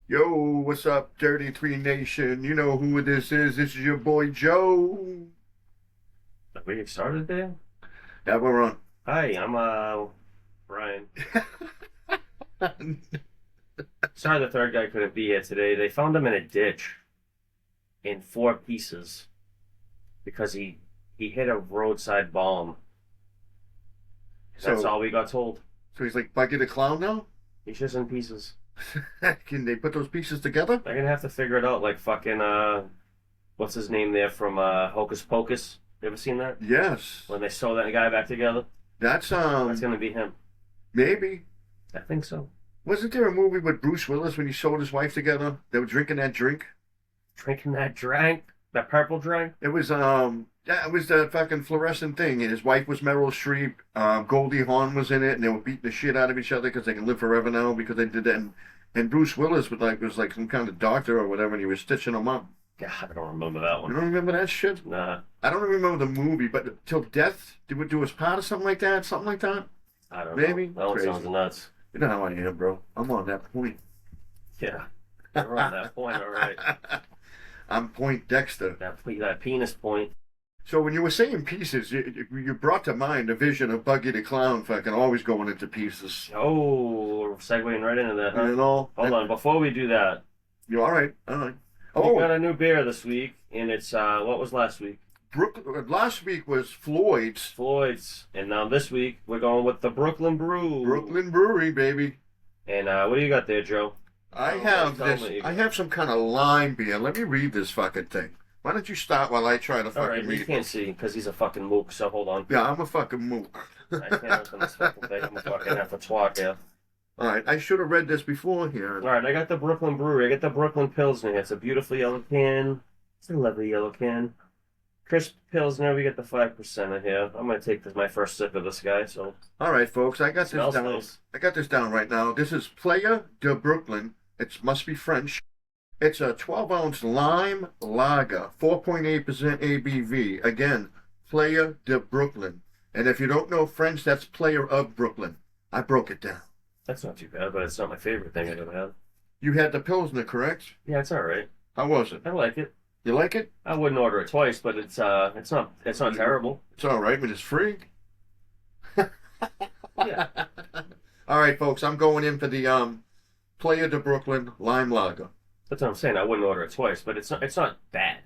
Yo, what's up, Dirty Three Nation? You know who this is. This is your boy Joe. Are we started there? Yeah, we're on. Hi, I'm Brian. Sorry the third guy couldn't be here today. They found him in a ditch in four pieces because he hit a roadside bomb. That's So, all we got told. so he's like Buggy the Clown now? He's just in pieces. Can they put those pieces together? They're gonna have to figure it out like fucking what's his name there from Hocus Pocus? You ever seen that? Yes. When they sew that guy back together? That's That's gonna be him. maybe. I think so. Wasn't there a movie with Bruce Willis when he sold his wife together? They were drinking that drink. Drinking that drink, that purple drink. It was yeah, it was the fucking fluorescent thing. And his wife was Meryl Streep. Goldie Hawn was in it, and they were beating the shit out of each other because they can live forever now because they did that. And Bruce Willis was like some kind of doctor or whatever, and he was stitching them up. God, I don't remember that You one. don't remember that shit? Nah, I don't remember the movie, but Till Death, do was part of something like that? Something like that? I don't Maybe? know. That one Crazy. sounds nuts. You know how I am, bro. I'm on that point. Yeah, you're on that point, all right. I'm Point Dexter. That penis point. So when you were saying pieces, you brought to mind a vision of Buggy the Clown fucking always going into pieces. Oh, we're segueing right into that, huh? You know? Hold on, before we do that, You all right? All right. we got Oh, a new beer this week, and it's what was last week? Last week was Floyd's Floyd's, and now this week we're going with the Brooklyn Brew. Brooklyn Brewery, baby. And what do you got there, Joe? I Oh, have tell me this. what you I got. have some kind of lime beer. Let me read this fucking thing. Why don't you start while I try to All fucking right, read you it? can't see because he's a fucking mook. So hold on. Yeah, I'm a fucking mook. I can't open this fucking thing. I'm a fucking have to twat here. All right, I should have read this before here. All right, I got the Brooklyn Brewery. I got the Brooklyn Pilsner. It's a beautiful yellow can. It's a lovely yellow can. Crisp Pilsner. We got the 5% here. I'm gonna take my first sip of this guy. So All right, folks, I got this smells down. nice. I got this down right now. This is Playa de Brooklyn. It must be French. It's a 12-ounce lime lager, 4.8% ABV. Again, Playa de Brooklyn. And if you don't know French, that's Player of Brooklyn. I broke it down. That's not too bad, but it's not my favorite thing I've ever had. You had the Pilsner, correct? Yeah, it's all right. How was it? I like it. You like it? I wouldn't order it twice, but it's not terrible. It's all right, but it's free. Yeah. All right, folks, I'm going in for the Playa de Brooklyn lime lager. That's what I'm saying. I wouldn't order it twice, but it's not bad.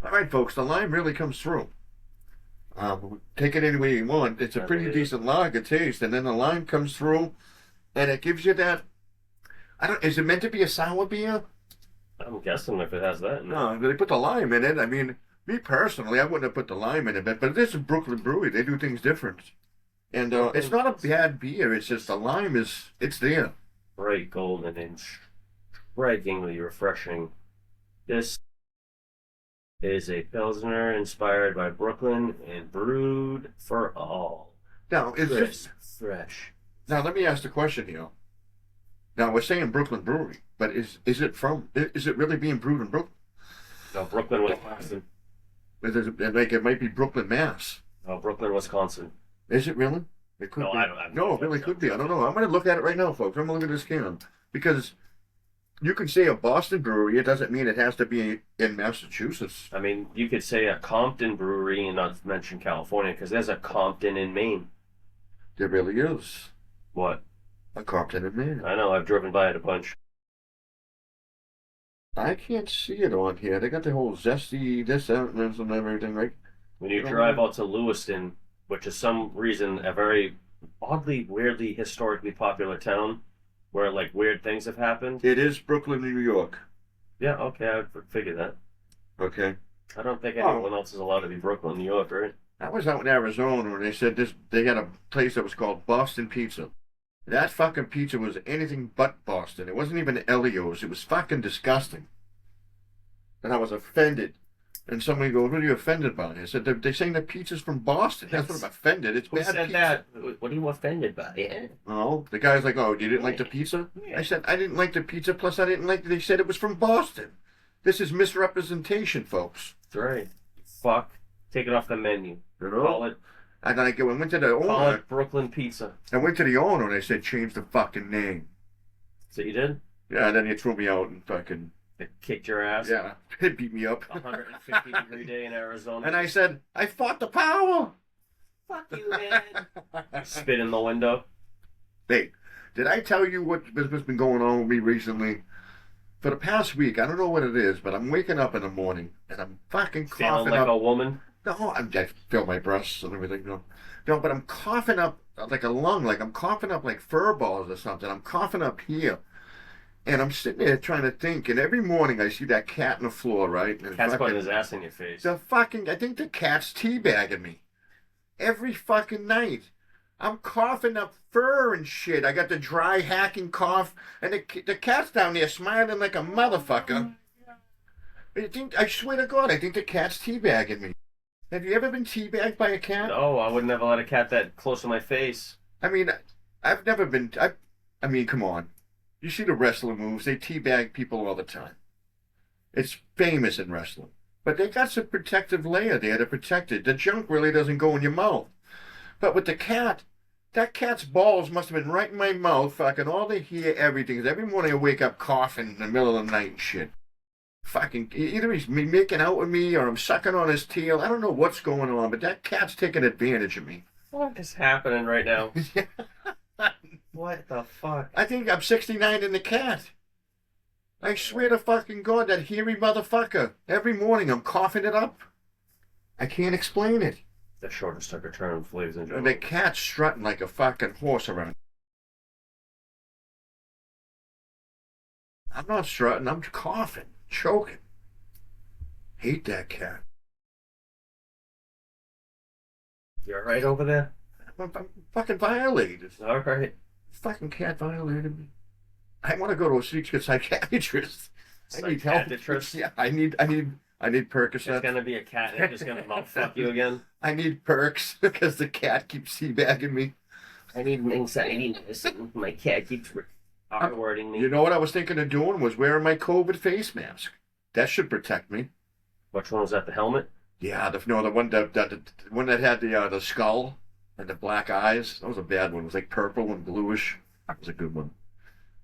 All right, folks, the lime really comes through. Take it any way you want. It's a pretty decent lager taste, and then the lime comes through, and it gives you that. I don't. Is it meant to be a sour beer? I'm guessing if it has that. No, they put the lime in it. I mean, me personally, I wouldn't have put the lime in it, but this is Brooklyn Brewery. They do things different, and it's not a bad beer. It's just the lime it's there. Bright golden and strikingly refreshing. This is a Pilsner inspired by Brooklyn and brewed for all. Now, is this? Crisp, fresh. Now, let me ask the question here. Now, we're saying Brooklyn Brewery, but is it really being brewed in Brooklyn? No, Brooklyn, Wisconsin. It might be Brooklyn, Mass. No, Brooklyn, Wisconsin. Is it really? It could No, be. I don't. No, it really could be. I don't know. I'm going to look at it right now, folks. I'm going to look at this can because you can say a Boston brewery. It doesn't mean it has to be in Massachusetts. I mean, you could say a Compton brewery and not mention California because there's a Compton in Maine. There really is What? a Compton in Maine. I know. I've driven by it a bunch. I can't see it on here. They got the whole zesty this, that, and everything, right? When you I don't drive know. out to Lewiston, which is some reason a very oddly, weirdly, historically popular town where like weird things have happened. It is Brooklyn, New York. Yeah, okay, I figured that. Okay. I don't think Oh. anyone else is allowed to be Brooklyn, New York, right? I was out in Arizona and they said this. They had a place that was called Boston Pizza. That fucking pizza was anything but Boston. It wasn't even Elio's. It was fucking disgusting. And I was offended. And somebody goes, "What are you offended by?" I said, "They're saying the pizza's from Boston." That's what I'm offended. It's Who bad said pizza. that? What are you offended by? Yeah. Oh, the guy's like, "Oh, you didn't like the pizza?" Yeah. I said, "I didn't like the pizza. Plus, I didn't like. They said it was from Boston. This is misrepresentation, folks. That's right. Fuck. Take it off the menu. You Call know." it And then I went to the Call owner. it Brooklyn Pizza. I went to the owner and I said, change the fucking name. So you did? Yeah, and then he threw me out and fucking, It kicked your ass. yeah, he beat me up. 150-degree day in Arizona. And I said, I fought the power. Fuck you, man. Spit in the window. Hey, did I tell you what's been going on with me recently? For the past week, I don't know what it is, but I'm waking up in the morning and I'm fucking Feeling coughing like up. a woman. No, I feel my breasts and everything. No, but I'm coughing up like a lung, like I'm coughing up like fur balls or something. I'm coughing up here. And I'm sitting there trying to think, and every morning I see that cat on the floor, right? And Cat's fucking, putting his ass in your face. I think the cat's teabagging me. Every fucking night. I'm coughing up fur and shit. I got the dry hacking cough, and the cat's down there smiling like a motherfucker. I swear to God, I think the cat's teabagging me. Have you ever been teabagged by a cat? No, I would never let a cat that close to my face. I mean, I've never been. I mean, come on. You see the wrestling moves? They teabag people all the time. It's famous in wrestling. But they got some protective layer there to protect it. The junk really doesn't go in your mouth. But with the cat, that cat's balls must have been right in my mouth, fucking all they hear everything. 'Cause every morning I wake up coughing in the middle of the night and shit. Fucking, either he's making out with me or I'm sucking on his tail. I don't know what's going on, but that cat's taking advantage of me. What is happening right now? What the fuck? I think I'm 69 in the cat. I swear to fucking God, that hairy motherfucker. Every morning I'm coughing it up. I can't explain it. The shortest took a turn, ladies and And gentlemen. the cat's strutting like a fucking horse around. I'm not strutting, I'm coughing, choking. Hate that cat. You alright over there? I'm fucking violated. Alright. Fucking cat violated me. I want to go to a psychiatrist. I need help. Psychiatrist? Yeah, I need Percocet. There's gonna be a cat that's just gonna mouth fuck you again. I need perks because the cat keeps teabagging me. I need an anxiety medicine. My cat keeps R-wording me. You know what I was thinking of doing was wearing my COVID face mask. That should protect me. Which one was that? The helmet? Yeah, the one the one that had the skull and the black eyes. That was a bad one. It was like purple and bluish. That was a good one.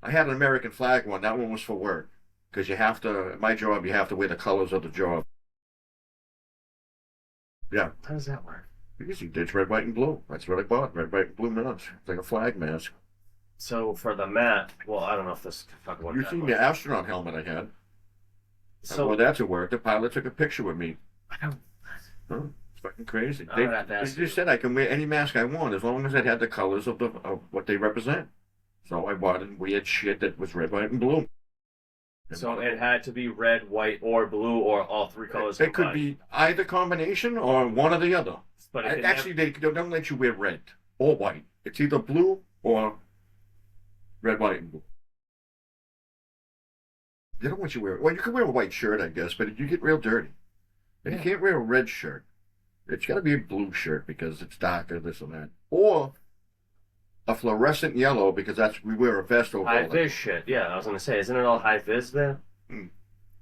I had an American flag one. That one was for work because you have to. At my job, you have to wear the colors of the job. Yeah. How does that work? Because it's red, white, and blue. That's what I bought. Red, white, and blue mask. It's like a flag mask. So for the mat, well, I don't know if this can talk about You that seen much. the astronaut helmet I had? So Well, that's a work. The pilot took a picture with me. I don't. Huh? It's fucking crazy. I'm gonna have to They ask just you. said I can wear any mask I want as long as it had the colors of what they represent. So I bought weird shit that was red, white, and blue. So it had to be red, white, or blue, or all three colors. It could combined. be either combination or one or the other. But it could Actually, they don't let you wear red or white. It's either blue or red, white, and blue. They don't want you to wear. Well, you can wear a white shirt, I guess, but you get real dirty. And you can't wear a red shirt. It's got to be a blue shirt because it's darker, this and that, or a fluorescent yellow because we wear a vest over. high vis shit. Yeah, I was gonna say, isn't it all high vis there? Hmm.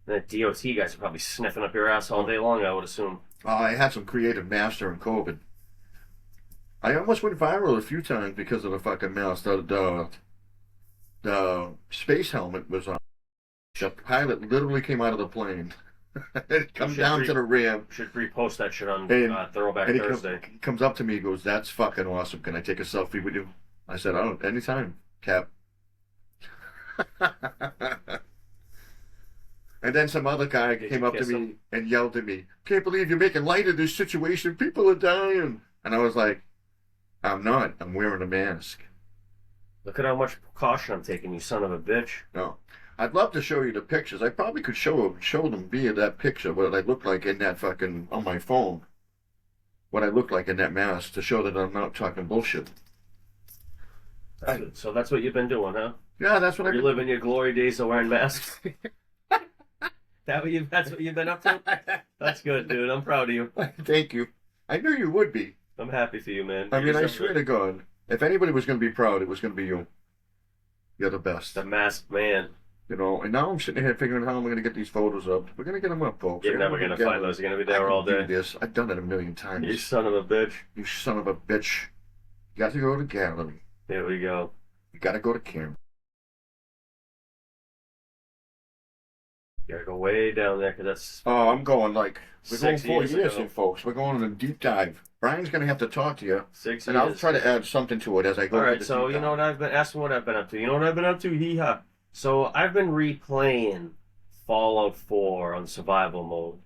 The DOT guys are probably sniffing up your ass all day long, I would assume. I had some creative mask during COVID. I almost went viral a few times because of the fucking mask. The space helmet was on. The pilot literally came out of the plane. It comes down to the rim. Should repost that shit on And- Throwback And Thursday. he comes up to me and goes, "That's fucking awesome. Can I take a selfie with you?" I said, "Oh, anytime, Cap." And then some other guy Did came you up to kiss me him? and yelled at me, "Can't believe you're making light of this situation. People are dying." And I was like, "I'm not. I'm wearing a mask." Look at how much precaution I'm taking, you son of a bitch. No. I'd love to show you the pictures. I probably could show them via that picture what I look like in that fucking, on my phone. What I look like in that mask to show that I'm not talking bullshit. So that's what you've been doing, huh? Yeah, that's what You're living your glory days of wearing masks. That's what you've been up to? That's good, dude. I'm proud of you. Thank you. I knew you would be. I'm happy for you, man. I mean, I You're swear to God, if anybody was going to be proud, it was going to be you. You're the best. the masked man. You know, and now I'm sitting here figuring how I'm going to get these photos up. We're going to get them up, folks. You're never gonna find those. You're gonna be there all do day. this. I've done it a million times. You son of a bitch. You son of a bitch. You got to go to gallery. There we go. You got to go to camera. You gotta go way down there because that's Oh, I'm going like we're going 6 4 years years ago. here, folks. We're going on a deep dive. Brian's going to have to talk to you, 6 and years. I'll try to add something to it as I go. All to right, the so deep you know dive. what I've been asking what I've been up to. You know what I've been up to? Hee-haw. So I've been replaying Fallout 4 on survival mode.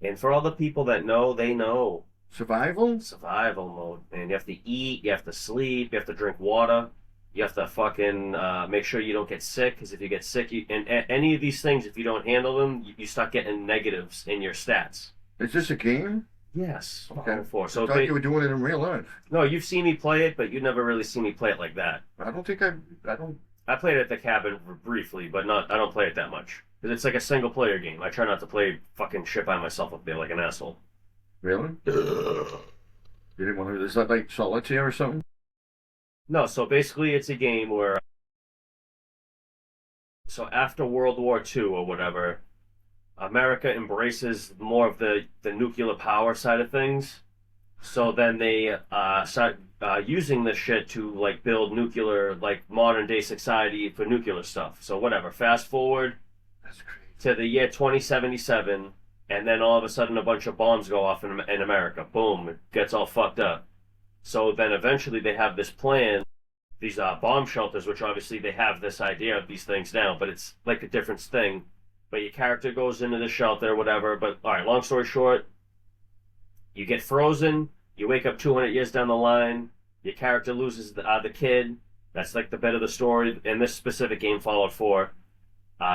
And for all the people that know, they know. Survival? Survival mode. And you have to eat, you have to sleep, you have to drink water, you have to fucking make sure you don't get sick, because if you get sick, and any of these things, if you don't handle them, you start getting negatives in your stats. Is this a game? Yes. Okay. Fallout 4. I So thought you were doing it in real life. no, you've seen me play it, but you've never really seen me play it like that. I don't think I don't. I played it at the cabin briefly, but not. I don't play it that much because it's like a single player game. I try not to play fucking shit by myself up there like an asshole. Really? You didn't want to. Is that like solitaire or something? No, so basically it's a game where. So after World War II or whatever, America embraces more of the nuclear power side of things. So then they start using this shit to like build nuclear, like modern day society for nuclear stuff. So whatever. Fast forward That's crazy. to the year 2077, and then all of a sudden a bunch of bombs go off in America. Boom, it gets all fucked up. So then eventually they have this plan, these bomb shelters, which obviously they have this idea of these things now, but it's like a different thing. But your character goes into the shelter, whatever. But all right, long story short, you get frozen, you wake up 200 years down the line, your character loses the kid. That's like the bit of the story in this specific game, Fallout 4.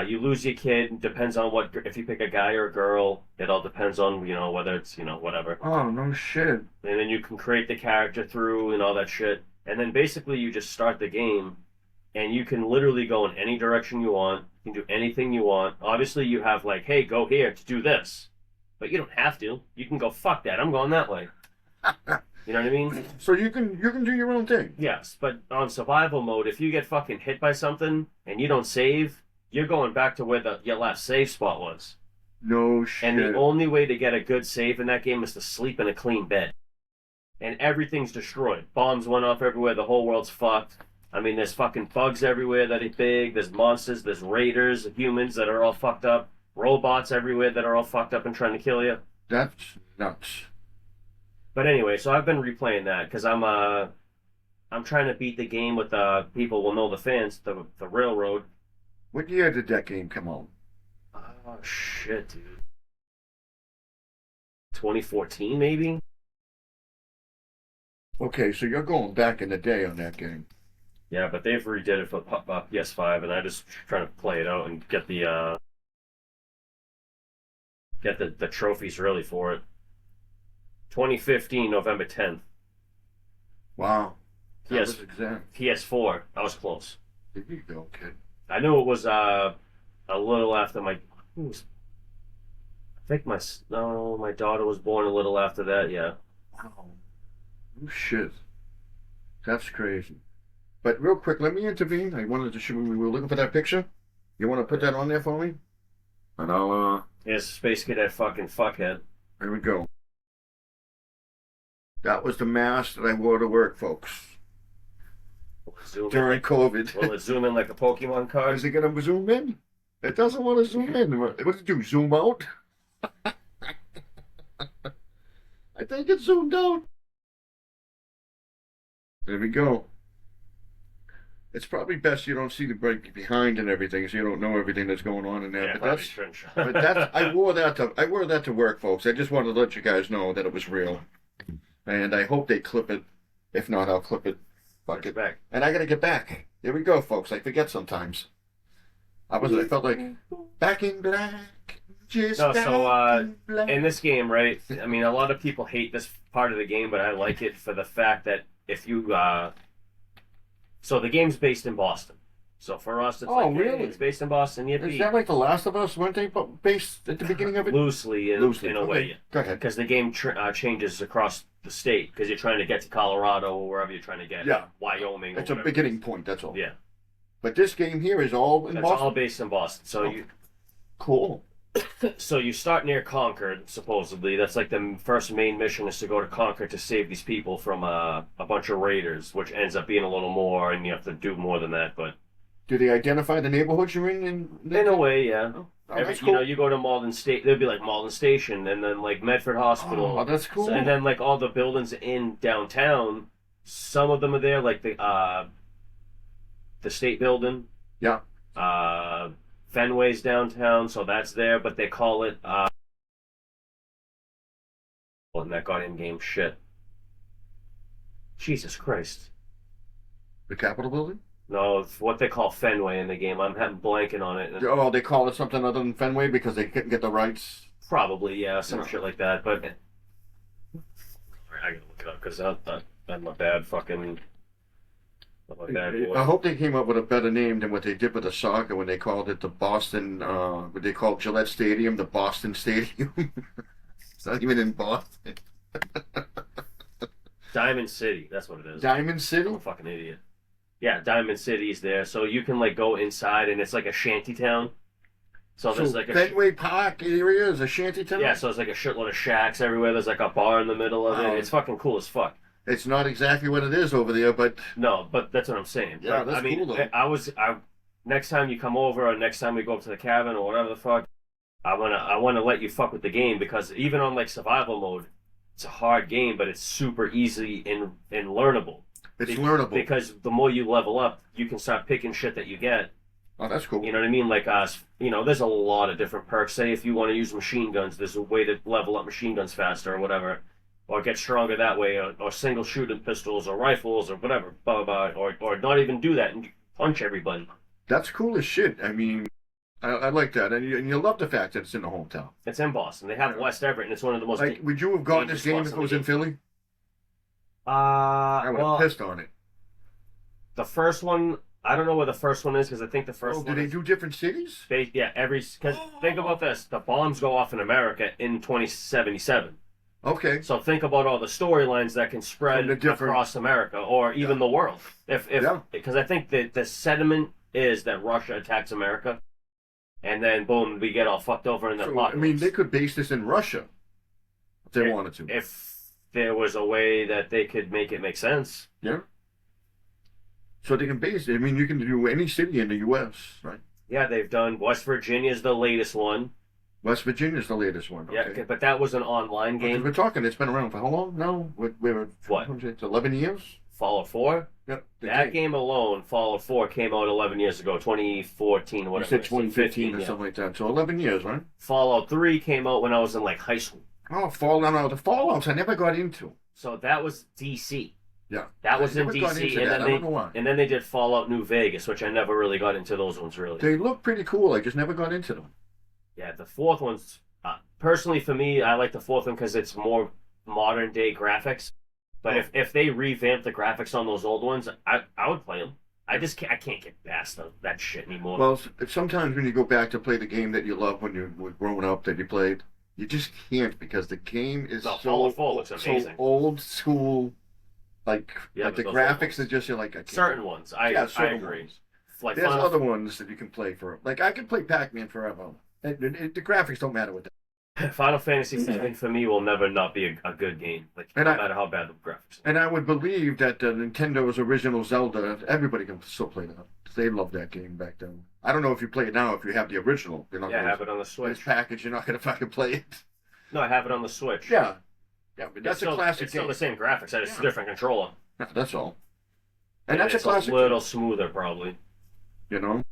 You lose your kid. Depends on what, if you pick a guy or a girl. It all depends on, whether it's, whatever. Oh no shit. And then you can create the character through and all that shit. And then basically you just start the game and you can literally go in any direction you want. You can do anything you want. Obviously you have like, hey, go here to do this. But you don't have to. You can go, fuck that, I'm going that way. You know what I mean? So you can do your own thing. Yes, but on survival mode, if you get fucking hit by something and you don't save, you're going back to where your last save spot was. No shit. And the only way to get a good save in that game is to sleep in a clean bed. And everything's destroyed. Bombs went off everywhere. The whole world's fucked. I mean, there's fucking bugs everywhere that are big. There's monsters. There's raiders, humans that are all fucked up. Robots everywhere that are all fucked up and trying to kill you. That's nuts. But anyway, so I've been replaying that because I'm trying to beat the game with people will know the fans, the railroad. What year did that game come out? Oh shit, dude. 2014 maybe? Okay, so you're going back in the day on that game. Yeah, but they've redid it for PS5, and I just trying to play it out and get the trophies really for it. 2015, November 10th. Wow. That Yes. was exact. PS4. I was close. There you go, kid. I knew it was a little after my. I think my daughter was born a little after that. Yeah. Wow. Oh shit. That's crazy. But real quick, let me intervene. I wanted to show we were looking for that picture. You want to put that on there for me? And I'll Here's Space Cadet fucking fuckhead. There we go. That was the mask that I wore to work, folks, Zoom during COVID. in. Will it zoom in like a Pokemon card? Is it gonna zoom in? It doesn't want to zoom in. What does it do? Zoom out? I think it zoomed out. There we go. It's probably best you don't see the break behind and everything, so you don't know everything that's going on in there. Yeah, but probably that's, shouldn't. but that's, I wore that to work, folks. I just wanted to let you guys know that it was real, and I hope they clip it. If not, I'll clip it. Fuck it. Back. And I gotta get back. Here we go, folks. I forget sometimes. I felt like back in black. Just No, back so in black. in this game, right? I mean, a lot of people hate this part of the game, but I like it for the fact that if you so the game's based in Boston. So for us, it's Oh, like, really? hey, it's based in Boston. Is Yippee. that like The Last of Us? Weren't they based at the beginning of it? Loosely, in a Okay, way. go ahead. Because the game changes across the state because you're trying to get to Colorado or wherever you're trying to get. Yeah. Wyoming. Or It's a whatever. beginning point, that's all. Yeah. But this game here is all in It's Boston. all based in Boston. So Cool. you start near Concord, supposedly. That's like the first main mission is to go to Concord to save these people from a bunch of raiders, which ends up being a little more, and you have to do more than that. But Do they identify the neighborhoods you're in? in a way, yeah. That's cool. You go to Malden State, there'd be like Malden Station, and then like Medford Hospital. Oh, that's cool. And then like all the buildings in downtown, some of them are there, like the State Building. Yeah. Fenway's downtown, so that's there, but they call it and that got in-game shit. Jesus Christ. The Capitol building? No, it's what they call Fenway in the game. I'm blanking on it. Oh, they call it something other than Fenway because they couldn't get the rights? Probably, yeah, some shit like that, but I gotta look it up because I'm a bad fucking... I'm a bad boy. I hope they came up with a better name than what they did with the soccer when they called it the Boston, what they called Gillette Stadium, the Boston Stadium. It's not even in Boston. Diamond City, that's what it is. Diamond City? I'm a fucking idiot. Yeah, Diamond City is there, so you can like go inside, and it's like a shanty town. So there's like a Fenway Park area is a shanty town? yeah, so there's like a shitload of shacks everywhere. There's like a bar in the middle of it. It's fucking cool as fuck. It's not exactly what it is over there, but No, but that's what I'm saying. Yeah, Like, that's I mean, cool, though. I next time you come over, or next time we go up to the cabin, or whatever the fuck, I wanna let you fuck with the game because even on like survival mode, it's a hard game, but it's super easy and learnable. it's learnable. Because the more you level up, you can start picking shit that you get. Oh, that's cool. You know what I mean? Like there's a lot of different perks. Say if you want to use machine guns, there's a way to level up machine guns faster or whatever. Or get stronger that way, or single shooting pistols, or rifles, or whatever, blah, blah, blah, or not even do that and punch everybody. That's cool as shit. I mean, I like that. And you love the fact that it's in the hometown. It's in Boston. They have West Everett, and it's one of the most... Like, would you have gotten this game if it was in Philly? I would have pissed on it. The first one, I don't know where the first one is, because I think the first one... do they do different cities? Yeah, because think about this. The bombs go off in America in 2077. Okay. So think about all the storylines that can spread across America or even the world. Because I think that the sentiment is that Russia attacks America, and then boom, we get all fucked over in the So, I mean, they could base this in Russia if they wanted to. If there was a way that they could make it make sense. Yeah. So they can base it. I mean, you can do any city in the U.S., right? Yeah, they've done West Virginia's the latest one. West Virginia's the latest one. Okay. Yeah, but that was an online game. We're talking, it's been around for how long now? We're What? It's 11 years? Fallout 4? Yep. That game alone, Fallout 4, came out 11 years ago, 2014, whatever. You said 2015 or yeah. something like that. So 11 years, right? Fallout 3 came out when I was in like high school. Oh, Fallout. No, the Fallouts I never got into. So that was DC. Yeah. That was in never got DC, into and that. I don't know why. then they did Fallout New Vegas, which I never really got into those ones really. They look pretty cool. I just never got into them. Yeah, the fourth one's personally for me, I like the fourth one because it's more modern day graphics. But if they revamp the graphics on those old ones, I would play them. I can't get past that shit anymore. Well, sometimes when you go back to play the game that you loved when you were growing up that you played, you just can't because the game is Fallout 4 looks amazing. So old school. Like the graphics are just, you're like, I can't. Certain ones. I agree. Ones. Like There's other ones that you can play for. Like, I can play Pac-Man forever. The graphics don't matter with that. Final Fantasy VII for me will never not be a good game. Like, no matter how bad the graphics are. And I would believe that Nintendo's original Zelda, everybody can still play that. They loved that game back then. I don't know if you play it now, if you have the original. You're not I have it on the Switch. This package, you're not going to fucking play it. No, I have it on the Switch. Yeah. Yeah, but that's a classic It's game. still the same graphics. It's just a different controller. Yeah, that's all. And that's a classic. It's a little smoother, probably. You know?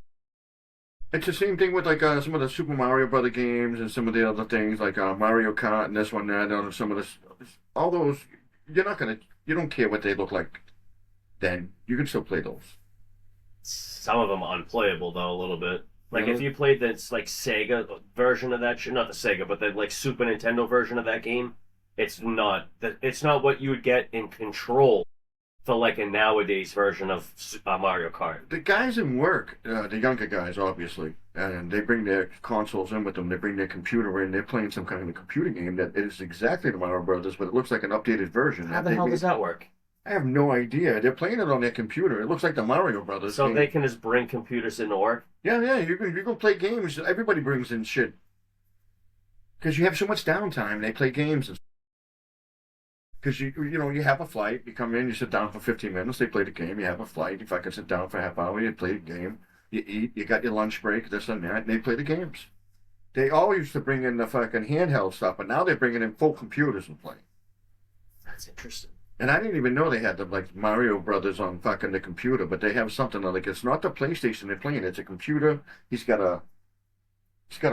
It's the same thing with like some of the Super Mario Brother games and some of the other things like Mario Kart and this one, that, and some of this. All those, you don't care what they look like then. You can still play those. Some of them are unplayable, though, a little bit. Like, if you played the like Sega version of that shit, not the Sega, but the like Super Nintendo version of that game, it's not what you would get in Control for like a nowadays version of Mario Kart. The guys in work, the younger guys, obviously, and they bring their consoles in with them. They bring their computer in. They're playing some kind of a computer game that is exactly the Mario Brothers, but it looks like an updated version. How the hell does that work? I have no idea. They're playing it on their computer. It looks like the Mario Brothers So game. they can just bring computers into work. Yeah. You can play games. Everybody brings in shit because you have so much downtime. They play games because you have a flight. You come in, you sit down for 15 minutes. They play the game. You have a flight. You fucking sit down for a half hour. You play the game. You eat. You got your lunch break. This and that. And they play the games. They all used to bring in the fucking handheld stuff, but now they're bringing in full computers and play. That's interesting. And I didn't even know they had the like Mario Brothers on fucking the computer, but they have something like it's not the PlayStation they're playing. It's a computer. He's got a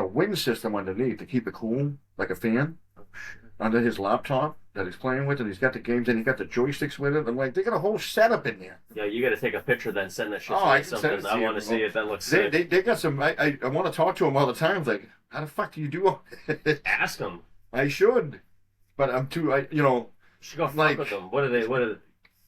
wind system underneath to keep it cool, like a fan, Oh shit. under his laptop that he's playing with, and he's got the games and he's got the joysticks with it. I'm like, they got a whole setup in there. Yeah, you got to take a picture then send that shit Oh, to I me can send something. it to I you. want to see it. That looks They, sick. they got some. I want to talk to them all the time. It's like, how the fuck do you do all this? Ask them. I should, but I'm too. You should go fuck Like- with them. What are they?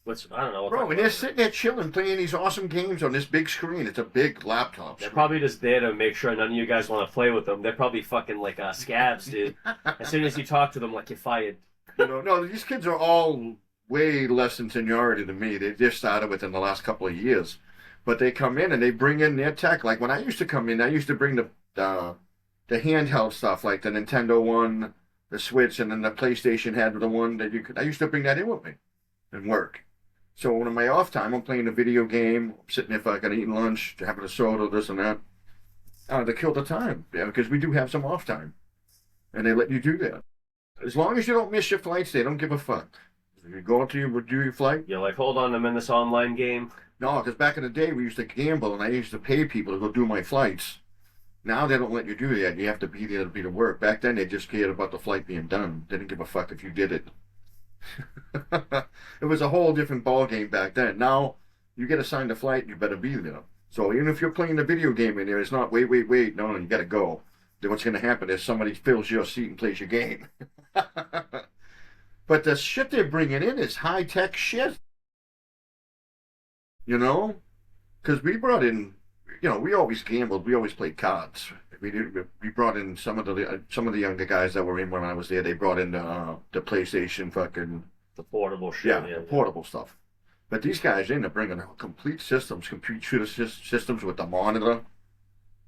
What's I don't know. What Bro, type and of- they're sitting there chilling, playing these awesome games on this big screen. It's a big laptop They're screen. probably just there to make sure none of you guys want to play with them. They're probably fucking like scabs, dude. As soon as you talk to them, like you're fired. No, these kids are all way less in seniority than me. They just started within the last couple of years. But they come in and they bring in their tech. Like when I used to come in, I used to bring the handheld stuff, like the Nintendo one, the Switch, and then the PlayStation had the one that you could. I used to bring that in with me and work. So when in my off time, I'm playing a video game, sitting there fucking eating lunch, having a soda, this and that. To kill the time, because we do have some off time, and they let you do that. As long as you don't miss your flights, they don't give a fuck. If you go to do your flight, You're like, hold on, I'm in this online game. no, because back in the day we used to gamble, and I used to pay people to go do my flights. Now they don't let you do that. You have to be there to be to work. Back then they just cared about the flight being done. They didn't give a fuck if you did it. It was a whole different ball game back then. Now you get assigned a flight, you better be there. So even if you're playing a video game in there, it's not wait, no, you gotta go. Then what's gonna happen is somebody fills your seat and plays your game. But the shit they're bringing in is high tech shit. Because we brought in, we always gambled. We always played cards. We brought in some of the younger guys that were in when I was there. They brought in the PlayStation fucking The portable shit. the portable stuff. But these guys in are bringing complete systems, computer systems with the monitor.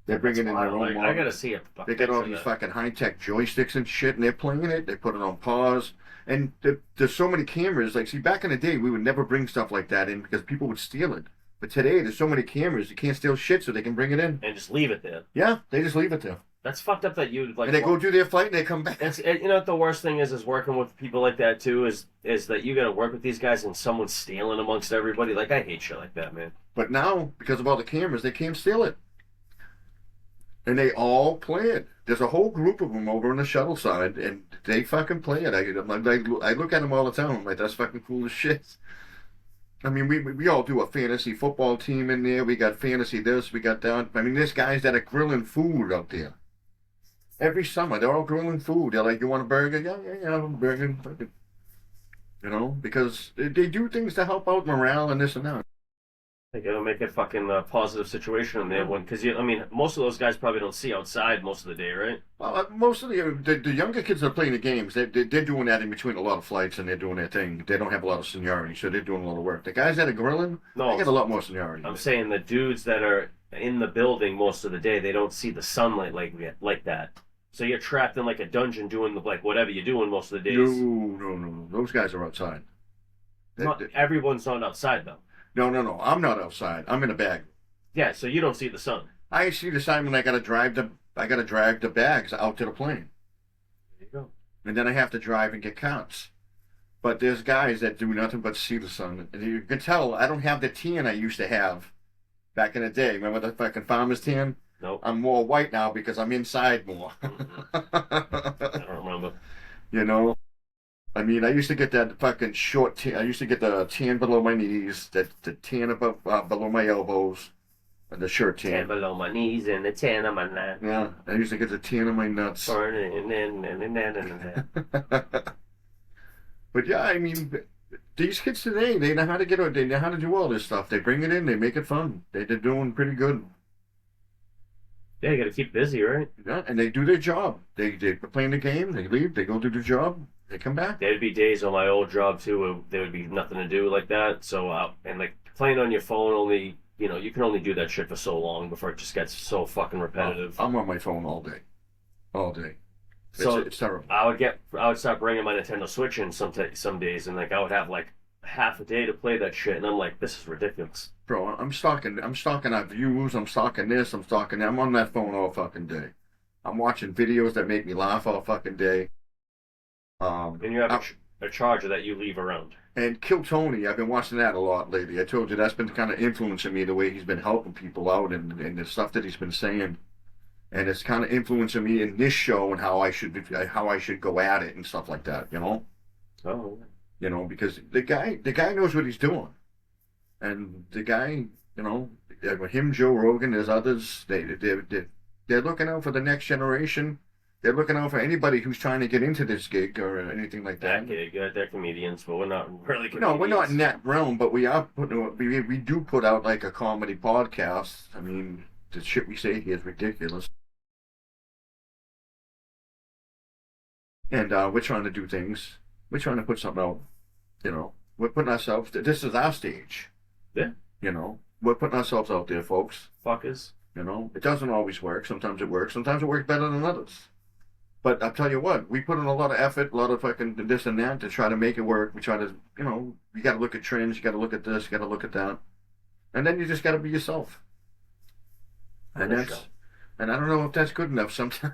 They're bringing in their own Like, monitor. I gotta see it. They got all these fucking high-tech joysticks and shit, and they're playing it. They put it on pause. And there's so many cameras. Like, see, back in the day, we would never bring stuff like that in because people would steal it. But today, there's so many cameras, you can't steal shit, so they can bring it in. And just leave it there. Yeah, they just leave it there. That's fucked up that you like. And they go do their flight, and they come back. What the worst thing is working with people like that too is that you got to work with these guys and someone's stealing amongst everybody. Like I hate shit like that, man. But now, because of all the cameras, they can't steal it. And they all play it. There's a whole group of them over on the shuttle side, and they fucking play it. I look at them all the time. I'm like, that's fucking cool as shit. I mean, we all do a fantasy football team in there. We got fantasy this, we got that. I mean, there's guys that are grilling food out there. Every summer, they're all grilling food. They're like, you want a burger? Yeah, I have a burger. Because they do things to help out morale and this and that. They gotta make it fucking positive situation in there. Because most of those guys probably don't see outside most of the day, right? Well, most of the younger kids that are playing the games, they're doing that in between a lot of flights, and they're doing their thing. They don't have a lot of seniority, so they're doing a lot of work. The guys that are grilling, No, they get a lot more seniority. I'm saying the dudes that are in the building most of the day, they don't see the sunlight like that. So you're trapped in like a dungeon doing like whatever you're doing most of the days. No. Those guys are outside. Everyone's not outside though. No. I'm not outside. I'm in a bag. Yeah, so you don't see the sun. I see the sign when I gotta drag the bags out to the plane, There you go. and then I have to drive and get counts. But there's guys that do nothing but see the sun, and you can tell I don't have the tan I used to have back in the day. Remember the fucking farmer's tan? Nope. I'm more white now because I'm inside more. I don't remember. I mean, I used to get that fucking short tan. I used to get the tan below my knees, the tan above below my elbows, and the shirt Tan tan. below my knees and the tan on my neck. Yeah, I used to get the tan on my nuts. But yeah, I mean, these kids today, they know how to they know how to do all this stuff. They bring it in, they make it fun. They're doing pretty good. Yeah, you gotta keep busy, right? Yeah, and they do their job. They're playing the game, they leave, they go do their job. They come back. There'd be days on my old job too where there would be nothing to do like that. So and like playing on your phone only, you can only do that shit for so long before it just gets so fucking repetitive. I'm on my phone all day. All day. So it's terrible. I would start bringing my Nintendo Switch in some days, and like I would have like half a day to play that shit, and I'm like, this is ridiculous. Bro, I'm stalking our views, I'm stalking this, I'm stalking that. I'm on that phone all fucking day. I'm watching videos that make me laugh all fucking day. And you have a charger that you leave around. And Kill Tony, I've been watching that a lot lately. I told you that's been kind of influencing me the way he's been helping people out and the stuff that he's been saying. And it's kind of influencing me in this show and how I should go at it and stuff like that, Oh. Because the guy knows what he's doing. And the guy, him, Joe Rogan, there's others, they're looking out for the next generation. They're looking out for anybody who's trying to get into this gig or anything like that. That gig, they're comedians, but we're not really comedians. No, we're not in that realm, but we do put out like a comedy podcast. I mean, the shit we say here is ridiculous. And we're trying to do things. We're trying to put something out. We're putting ourselves. This is our stage. Yeah. We're putting ourselves out there, folks. Fuckers. It doesn't always work. Sometimes it works. Sometimes it works better than others. But I'll tell you what, we put in a lot of effort, a lot of fucking this and that to try to make it work. We try to, you got to look at trends, you got to look at this, you got to look at that. And then you just got to be yourself. And I don't know if that's good enough sometimes.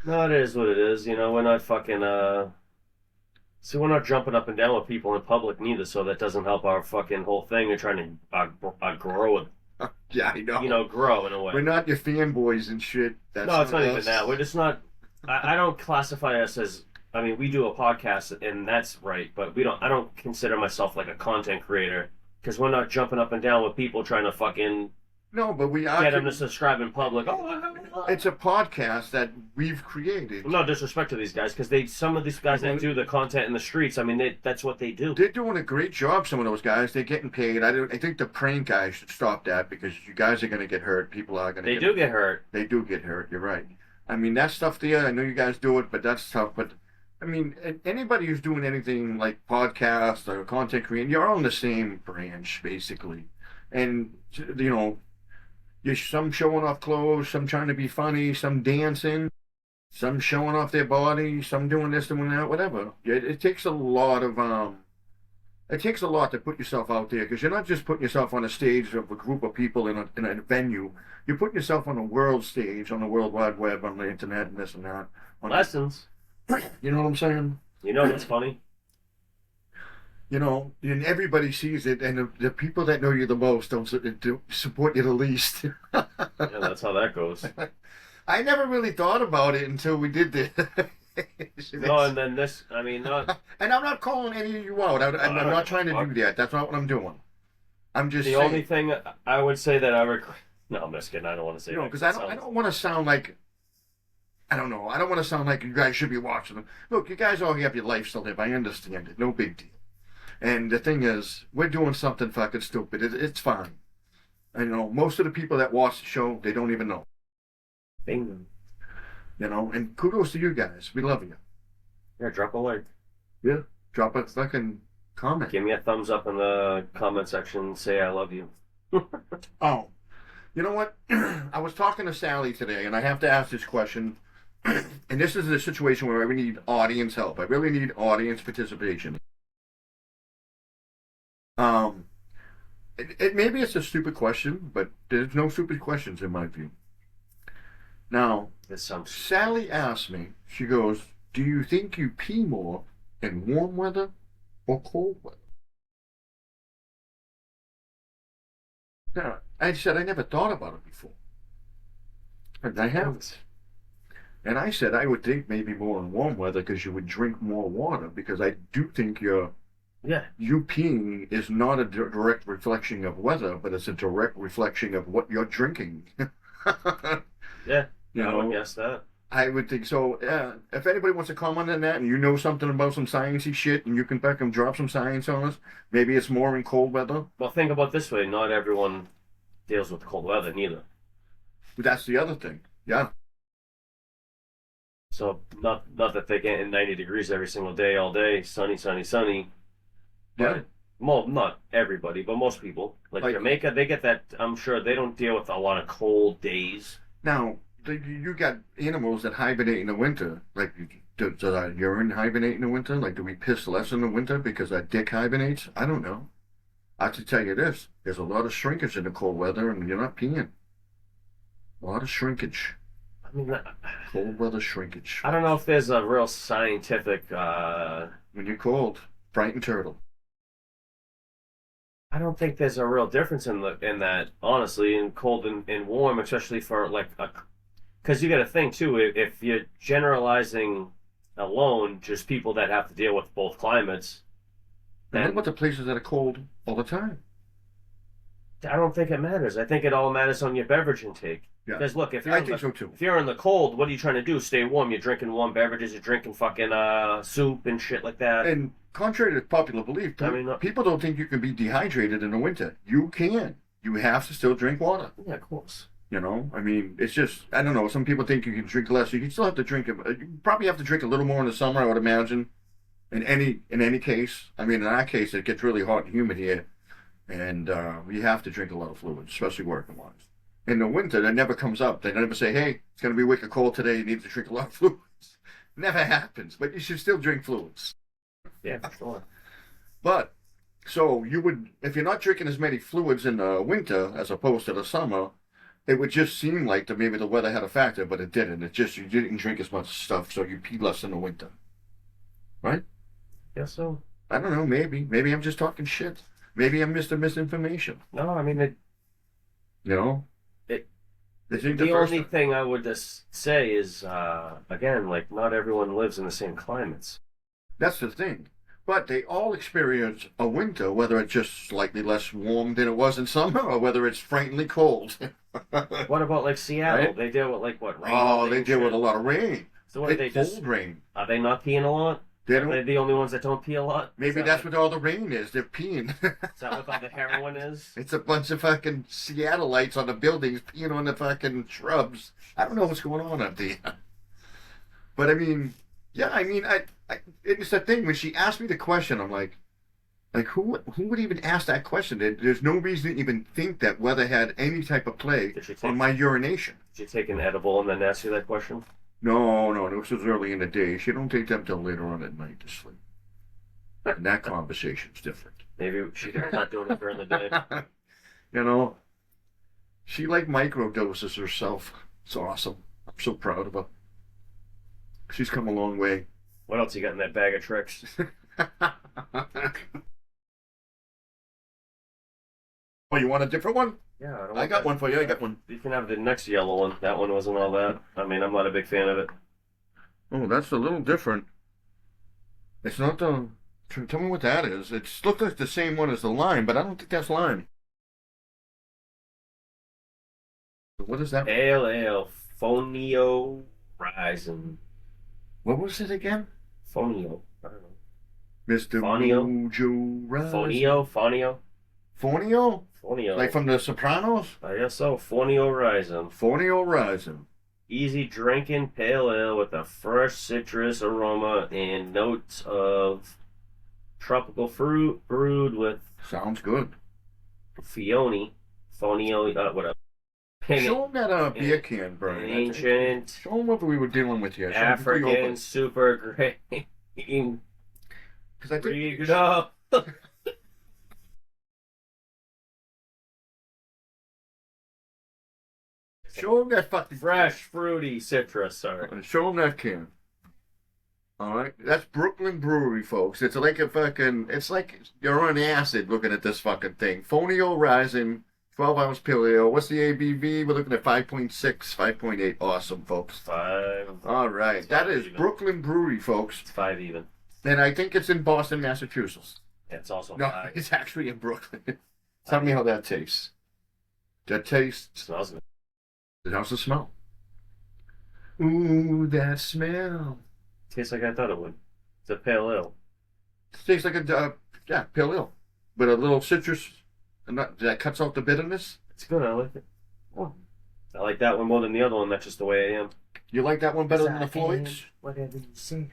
No, it is what it is. We're not fucking, see, we're not jumping up and down with people in public neither, so that doesn't help our fucking whole thing. We're trying to grow it. Yeah, I know. Grow in a way. We're not your fanboys and shit. No, it's not even that. We're just not. I don't classify us as. I mean, we do a podcast, and that's right. But we don't. I don't consider myself like a content creator because we're not jumping up and down with people trying to fucking. No, but we are. Get them to subscribe in public. It's a podcast that we've created. No disrespect to these guys, because some of these guys that do the content in the streets. I mean, that's what they do. They're doing a great job. Some of those guys, they're getting paid. I think the prank guys should stop that because you guys are going to get hurt. People are going to. They do get hurt. They do get hurt. You're right. I mean, that stuff there. I know you guys do it, but that's tough. But I mean, anybody who's doing anything like podcasts or content creating, you're on the same branch basically, and you're some showing off clothes, some trying to be funny, some dancing, some showing off their body, some doing this, doing that, whatever. It takes a lot of it takes a lot to put yourself out there because you're not just putting yourself on a stage of a group of people in a venue. You're putting yourself on a world stage, on the World Wide Web, on the internet, and this and that. Lessons. You know what I'm saying? What's funny? And everybody sees it, and the people that know you the most don't support you the least. Yeah, that's how that goes. I never really thought about it until we did this. No, and then this, I mean, not... And I'm not calling any of you out. I'm not trying to do that. That's not what I'm doing. I'm just saying. Only thing I would say that I regret... No, I'm just kidding. I don't want to say that. Because I don't want to sound like... I don't know. I don't want to sound like you guys should be watching them. Look, you guys all have your lives to live. I understand it. No big deal. And the thing is, we're doing something fucking stupid. It's fine. Most of the people that watch the show, they don't even know. Bingo. And kudos to you guys. We love you. Yeah, drop a like. Yeah, drop a fucking comment. Give me a thumbs up in the comment section. Say I love you. Oh, you know what? I was talking to Sally today, and I have to ask this question. And this is a situation where I really need audience help. I really need audience participation. Maybe it's a stupid question, but there's no stupid questions in my view. Now, Sally asked me, she goes, do you think you pee more in warm weather or cold weather? Now, I said I never thought about it before. And I haven't. And I said I would think maybe more in warm weather because you would drink more water, because I do think you peeing is not a direct reflection of weather, but it's a direct reflection of what you're drinking. Yeah, I would guess that. I would think so. Yeah. If anybody wants to comment on that and you know something about some sciencey shit and you can back and drop some science on us, maybe it's more in cold weather. Well, think about it this way. Not everyone deals with cold weather neither. But that's the other thing. Yeah. So not that they get in 90 degrees every single day, all day, sunny, sunny, sunny. Yeah. But well, not everybody, but most people, like Jamaica, they get that. I'm sure they don't deal with a lot of cold days. Now, you got animals that hibernate in the winter. Like, does our urine hibernate in the winter? Like, do we piss less in the winter because our dick hibernates? I don't know. I have to tell you this. There's a lot of shrinkage in the cold weather, and you're not peeing. A lot of shrinkage. I mean, Cold weather shrinkage. I don't know if there's a real scientific. When you're cold, frightened turtle. I don't think there's a real difference in that, honestly, in cold and warm, especially for like a. Because you got to think too, if you're generalizing alone, just people that have to deal with both climates, And what then about the places that are cold all the time? I don't think it matters. I think it all matters on your beverage intake. Yeah. Because look, I think so too. if you're in the cold, what are you trying to do? Stay warm. You're drinking warm beverages. You're drinking fucking soup and shit like that. And contrary to popular belief, I mean, people don't think you can be dehydrated in the winter. You can. You have to still drink water. Yeah, of course. You know, I mean, it's just, I don't know. Some people think you can drink less. You can still have to drink. You probably have to drink a little more in the summer, I would imagine. In any case, I mean, in our case, it gets really hot and humid here, and you have to drink a lot of fluids, especially working wise. In the winter, that never comes up. They never say, "Hey, it's going to be wicked cold today. You need to drink a lot of fluids." Never happens. But you should still drink fluids. Yeah, for sure. But so you would, if you're not drinking as many fluids in the winter as opposed to the summer, it would just seem like that maybe the weather had a factor, but it didn't. It just, you didn't drink as much stuff, so you pee less in the winter. Right? Guess so. I don't know, maybe. Maybe I'm just talking shit. Maybe I'm Mr. Misinformation. No, I mean, You know? the only thing I would just say is, again, like, not everyone lives in the same climates. That's the thing. But they all experience a winter, whether it's just slightly less warm than it was in summer, or whether it's frighteningly cold. What about, like, Seattle? Right? They deal with, like, what, rain? Oh, they deal with a lot of rain. So what, they just... Cold rain. Are they not peeing a lot? They Are don't. they the only ones that don't pee a lot? Maybe that's what all the rain is. They're peeing. Is that what all the heroin is? It's a bunch of fucking Seattleites on the buildings peeing on the fucking shrubs. I don't know what's going on up there. But I mean, yeah, I mean, it's the thing. When she asked me the question, I'm like who would even ask that question? There's no reason to even think that weather had any type of play on my urination. Did you take an edible and then ask you that question? No, this was early in the day. She don't take them till later on at night to sleep. And that conversation's different. Maybe she's not doing it during the day. You know, she like microdoses herself. It's awesome. I'm so proud of her. She's come a long way. What else you got in that bag of tricks? Oh, you want a different one? Yeah, I got one for you. I got one. You can have the next yellow one. That one wasn't all that. I mean, I'm not a big fan of it. Oh, that's a little different. It's not the... Tell me what that is. It looks like the same one as the lime, but I don't think that's lime. What is that? Pale Ale. Fonio Rising. What was it again? Fonio. I don't know. Mr. Fonio? Mojo Rising. Fonio? Fonio? Fonio. Like from The Sopranos? I guess so. Fonio Rising. Fonio Rising. Easy drinking pale ale with a fresh citrus aroma and notes of tropical fruit brewed with Sounds good. Fonio, whatever. Show him that beer can, Brian. Ancient. Show him what we were dealing with here. African super great. Because I think... No. Show him that fucking... Fresh, fruity citrus, sorry. Show him that can. Alright? That's Brooklyn Brewery, folks. It's like a fucking... It's like you're on acid looking at this fucking thing. Fonio Rising, 12-ounce pale ale. What's the ABV? We're looking at 5.6, 5.8. Awesome, folks. 5. Alright. That is even. Brooklyn Brewery, folks. It's 5 even. And I think it's in Boston, Massachusetts. It's also No, 5. it's actually in Brooklyn. Tell me how that tastes. That tastes... Smells good. How's the smell? Ooh, that smell. Tastes like I thought it would. It's a pale ale. It tastes like a, pale ale. With a little citrus, and that cuts out the bitterness. It's good, I like it. Oh. I like that one more than the other one, that's just the way I am. You like that one better than the Floyd's? Whatever you say.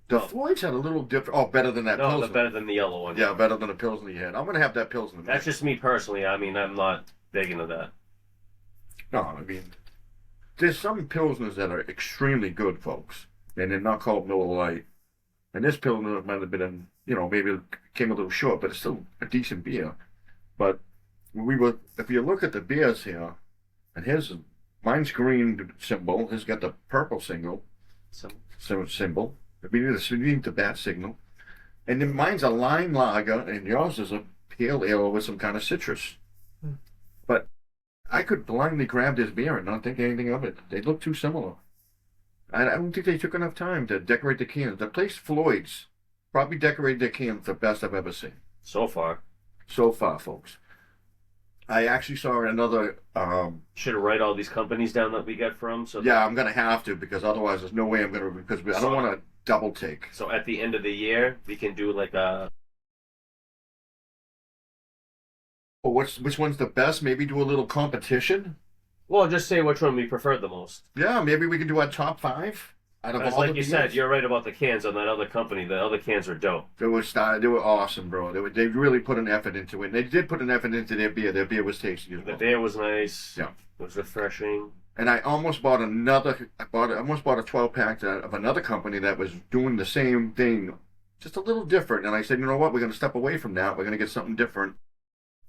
The Floyd's had a little different. Oh, better than that No, Pilsner. better than the yellow one. Yeah, better than the Pilsner you had. I'm gonna have that Pilsner. That's just me personally. I mean, I'm not big into that. No, I mean, there's some Pilsners that are extremely good, folks, and they're not called Miller Lite. And this Pilsner might have been, maybe it came a little short, but it's still a decent beer. But if you look at the beers here, and mine's green symbol, his got the purple symbol. We need the bat signal. And then mine's a lime lager, and yours is a pale ale with some kind of citrus. But I could blindly grab this beer and not think anything of it. They look too similar. I don't think they took enough time to decorate the cans. The place Floyd's probably decorated their cans the best I've ever seen. So far. So far, folks. I actually saw another. Should write all these companies down that we get from. So yeah, I'm gonna have to, because otherwise there's no way I'm gonna, because I don't want to double take. So at the end of the year, we can do like a. Oh, which one's the best? Maybe do a little competition. Well, just say which one we preferred the most. Yeah, maybe we can do our top 5 out of all like the you beers. said, you're right about the cans on that other company. The other cans are dope. They were awesome, bro. They really put an effort into it. And they did put an effort into their beer. Their beer was tasty as well. The beer was nice. Yeah, it was refreshing. And I almost bought almost bought a 12-pack of another company that was doing the same thing, just a little different. And I said, you know what? We're going to step away from that. We're going to get something different,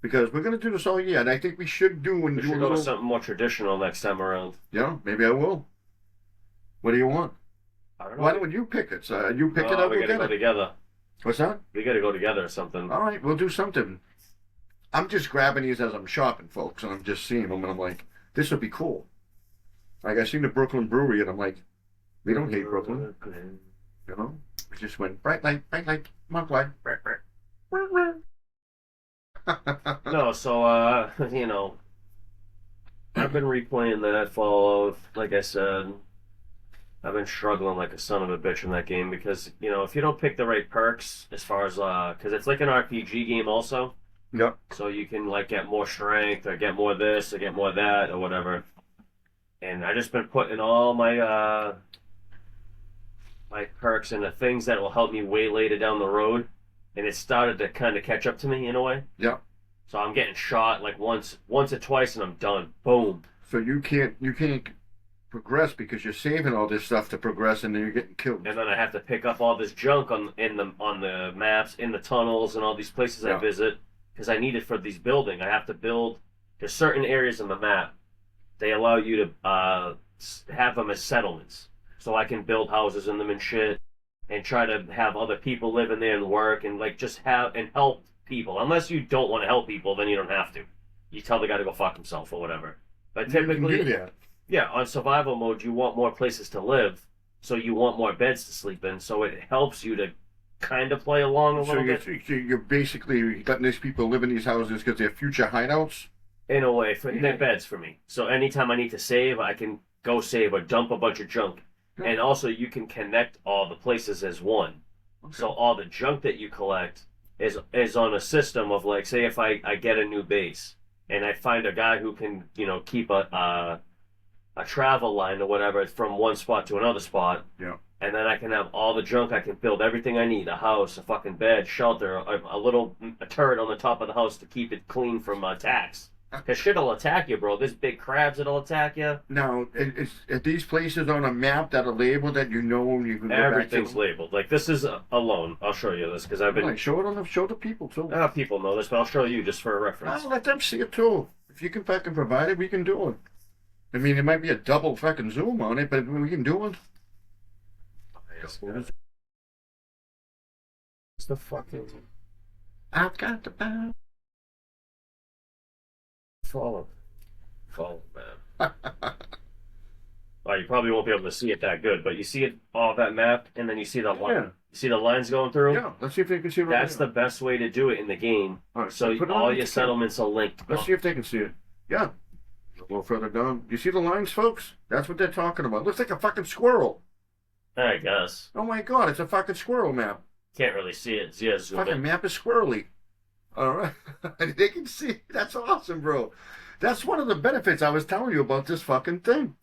because we're going to do this all year. And I think we should do a little. Go with something more traditional next time around. Yeah, maybe I will. What do you want? I don't know. Why don't you pick it? You pick it Oh, up. we gotta go together. What's that? We gotta go together or something. All right, we'll do something. I'm just grabbing these as I'm shopping, folks, and I'm just seeing them, and I'm like, this would be cool. Like, I seen the Brooklyn Brewery, and I'm like, we don't hate Brooklyn. You know? We just went, bright light, monk light. No, so, I've been replaying that Fallout. Like I said, I've been struggling like a son of a bitch in that game, because, if you don't pick the right perks, as far as, because it's like an RPG game also. Yep. So you can, like, get more strength, or get more this, or get more that, or whatever. And I just been putting all my my perks into things that will help me way later down the road, and it started to kind of catch up to me in a way. Yeah. So I'm getting shot like once or twice, and I'm done. Boom. So you can't progress because you're saving all this stuff to progress, and then you're getting killed. And then I have to pick up all this junk on the maps, in the tunnels, and all these places I visit, because I need it for these building. I have to build. There's certain areas on the map. They allow you to have them as settlements, so I can build houses in them and shit, and try to have other people live in there and work, and like just have and help people. Unless you don't want to help people, then you don't have to. You tell the guy to go fuck himself or whatever. But typically, you can do that. Yeah, on survival mode, you want more places to live, so you want more beds to sleep in. So it helps you to kind of play along a little bit. So you're basically letting these people live in these houses because they're future hideouts? In a way, they're beds for me. So anytime I need to save, I can go save or dump a bunch of junk. Yeah. And also, you can connect all the places as one. Okay. So all the junk that you collect is on a system of, like, say if I get a new base, and I find a guy who can, keep a travel line or whatever from one spot to another spot. Yeah. And then I can have all the junk. I can build everything I need: a house, a fucking bed, shelter, a turret on the top of the house to keep it clean from attacks. Because shit'll attack you, bro. There's big crabs that'll attack you. Now, are these places on a map that are labeled that you know you can go Everything's back to? labeled. Like, this is alone. I'll show you this, because I've been... Show the people, too. People know this, but I'll show you just for a reference. Let them see it, too. If you can fucking provide it, we can do it. I mean, it might be a double fucking zoom on it, but we can do it. It's the fucking... I've got the power. Follow, man. Well, you probably won't be able to see it that good, but you see it, all that map, and then you see the line. Yeah. You see the lines going through? Yeah, let's see if they can see it. That's the best way to do it in the game. All right, so all your settlements are linked. Let's see if they can see it. Yeah. A little further down. You see the lines, folks? That's what they're talking about. Looks like a fucking squirrel. I guess. Oh my god, it's a fucking squirrel map. Can't really see it. Yeah, zoom fucking in. Map is squirrely. All right. They can see. That's awesome, bro. That's one of the benefits I was telling you about this fucking thing.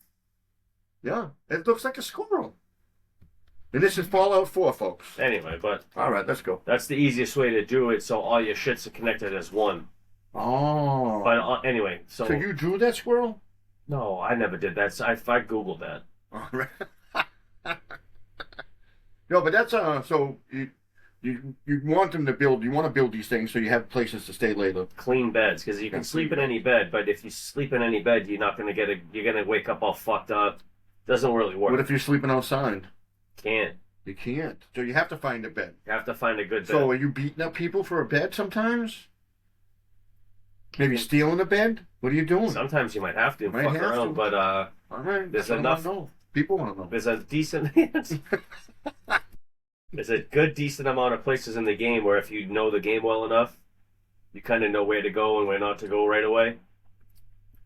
Yeah, it looks like a squirrel. And this is Fallout 4, folks. Anyway, but All right, let's go. that's the easiest way to do it, so all your shits are connected as one. Oh. But anyway, So you drew that squirrel? no, I never did that. So I googled that. All right. No, but that's so you want them to build. You want to build these things so you have places to stay later. Clean beds, because you can sleep in any bed, but if you sleep in any bed, you're not gonna you're gonna wake up all fucked up. Doesn't really work. What if you're sleeping outside? Can't. You can't. So you have to find a bed. You have to find a good bed. So are you beating up people for a bed sometimes? Maybe stealing a bed? What are you doing? Sometimes you might have to Might fuck have around, to. but All right. there's that's what I enough- wanna know. People want to know. there's a decent there's a good decent amount of places in the game where if you know the game well enough, you kind of know where to go and where not to go right away.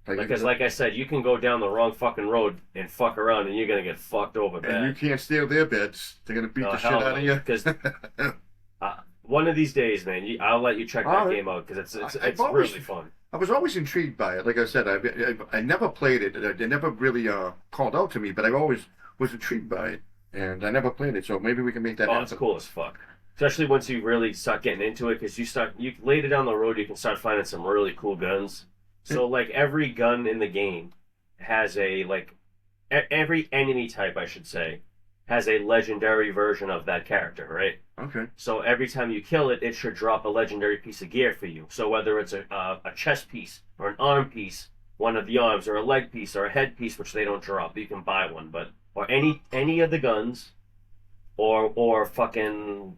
Because like I said, you can go down the wrong fucking road and fuck around and you're gonna get fucked over bad. and you can't steal their beds. They're gonna beat the shit out of you. Because one of these days, man, I'll let you check that Alright. game out because it's I've always- really fun. I was always intrigued by it. Like I said, I never played it. It never really called out to me, but I always was intrigued by it, and I never played it. So maybe we can make that Oh, happen. it's cool as fuck. Especially once you really start getting into it, because you later down the road, you can start finding some really cool guns. So like every gun in the game has every enemy type, I should say, has a legendary version of that character, right? Okay. So every time you kill it, it should drop a legendary piece of gear for you. So whether it's a chest piece or an arm piece, one of the arms, or a leg piece or a head piece, which they don't drop, you can buy one, but or any of the guns, or fucking.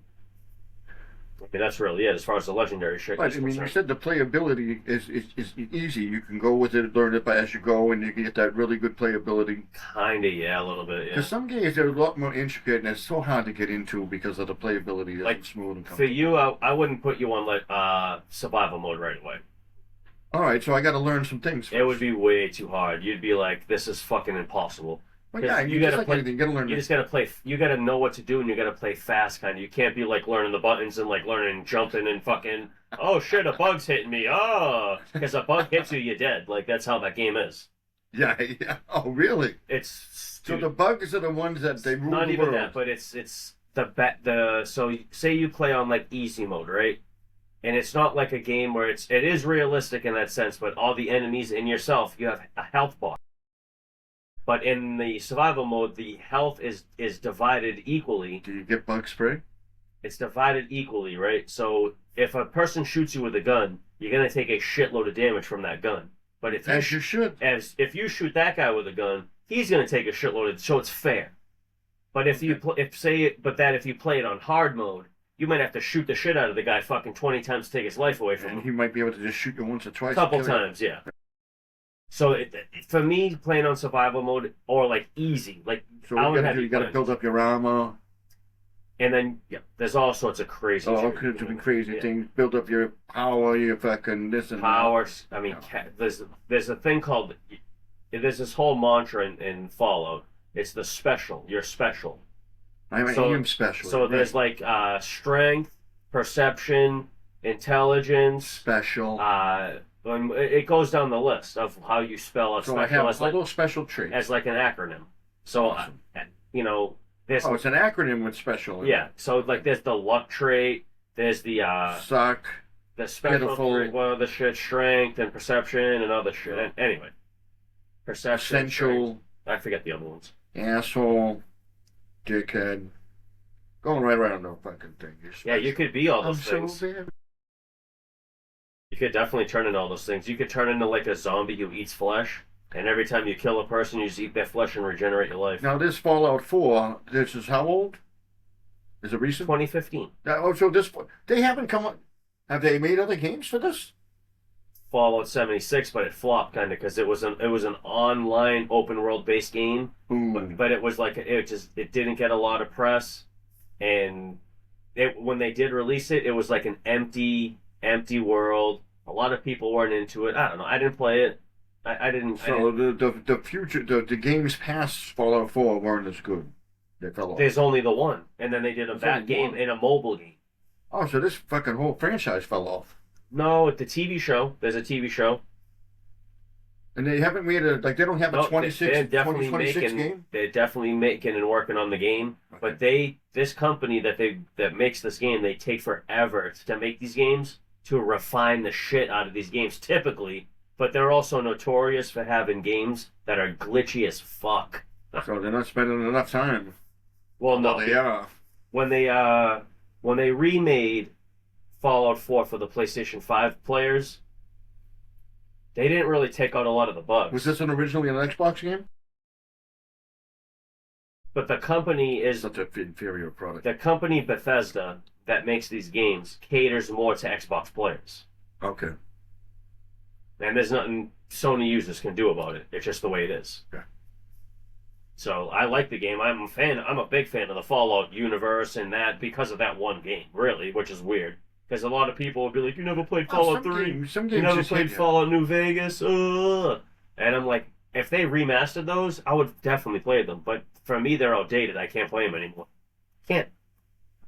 I mean, that's really it as far as the legendary shit But is I mean, you concerned. said the playability is easy. You can go with it, learn it as you go, and you can get that really good playability. Kinda, yeah, a little bit, yeah. Because some games are a lot more intricate, and it's so hard to get into because of the playability isn't Like, smooth and For comfortable. you, I wouldn't put you on survival mode right away. All right, so I got to learn some things. It would be way too hard. You'd be like, this is fucking impossible. Well, yeah, you you gotta just like play- anything, you got to learn. You just gotta play. You gotta know what to do, and you gotta play fast, kind of. You can't be like learning the buttons and like learning jumping and fucking. Oh shit, a bug's hitting me. Oh, because a bug hits you, you're dead. Like that's how that game is. Yeah, yeah. Oh, really? It's So the bugs are the ones that they rule not the even world. that, but it's the so say you play on like easy mode, right? And it's not like a game where it is realistic in that sense, but all the enemies and yourself, you have a health bar. But in the survival mode, the health is divided equally. Do you get bug spray? It's divided equally, right? So if a person shoots you with a gun, you're gonna take a shitload of damage from that gun. But if As you should. if you shoot that guy with a gun, he's gonna take a shitload of. So it's fair. But if you if you play it on hard mode, you might have to shoot the shit out of the guy fucking 20 times to take his life away from And him. he might be able to just shoot you once or twice. A couple and kill you. times, yeah. So for me, playing on survival mode or like easy, like So I what would you got have to do? You got to plans. build up your armor. And then there's all sorts of crazy. Oh, all shit kinds you can of do. crazy Yeah. things. Build up your power, your fucking this and that. Powers. I mean, Yeah. there's a thing called. There's this whole mantra in Fallout. It's the special. You're special. I'm an So- aim specialist. So there's like strength, perception, intelligence. special. It goes down the list of how you spell a So I special have as all like, those special traits. as like an acronym. So Awesome. there's Oh, it's an acronym with special. in yeah. it. So like there's the luck trait. There's the Suck. special pitiful. trait, well, the shit, strength and perception and other shit. Yeah. Anyway, perception, Essential. strength. I forget the other ones. Asshole. Dickhead. Going right around the fucking thing. You're Yeah, you could be all I'm those so things. very. You could definitely turn into all those things. You could turn into like a zombie who eats flesh, and every time you kill a person, you just eat their flesh and regenerate your life. Now this Fallout 4. This is how old? Is it recent? 2015. Oh, so this they haven't come up. Have they made other games for this? Fallout 76, but it flopped kind of because it was an online open world based game, Ooh. but it was like it didn't get a lot of press, and when they did release it, it was like an empty world. A lot of people weren't into it. I don't know. I didn't play it. I didn't. So the future the games past Fallout 4 weren't as good. They fell off. There's only the one, and then they did There's that only game one. in a mobile game. Oh, so this fucking whole franchise fell off. No, the TV show. There's a TV show. And they haven't made a like they don't have a No, 26, they're definitely 2026 making. game. They're definitely making and working on the game. But this company that makes this game, they take forever to make these games to refine the shit out of these games, typically. But they're also notorious for having games that are glitchy as fuck. So they're not spending enough time. Well, no, They are. when they remade Fallout 4 for the PlayStation 5 players, they didn't really take out a lot of the bugs. Was this originally an Xbox game? But the company is Such an inferior product. the company Bethesda that makes these games caters more to Xbox players. Okay. And there's nothing Sony users can do about it. It's just the way it is. Yeah. So I like the game. I'm a fan. I'm a big fan of the Fallout universe and that because of that one game, really, which is weird. Because a lot of people will be like, "You never played Fallout 3? Some games You never just played hit you. Fallout New Vegas?" And I'm like, if they remastered those, I would definitely play them. But for me, they're outdated. I can't play them anymore. Can't.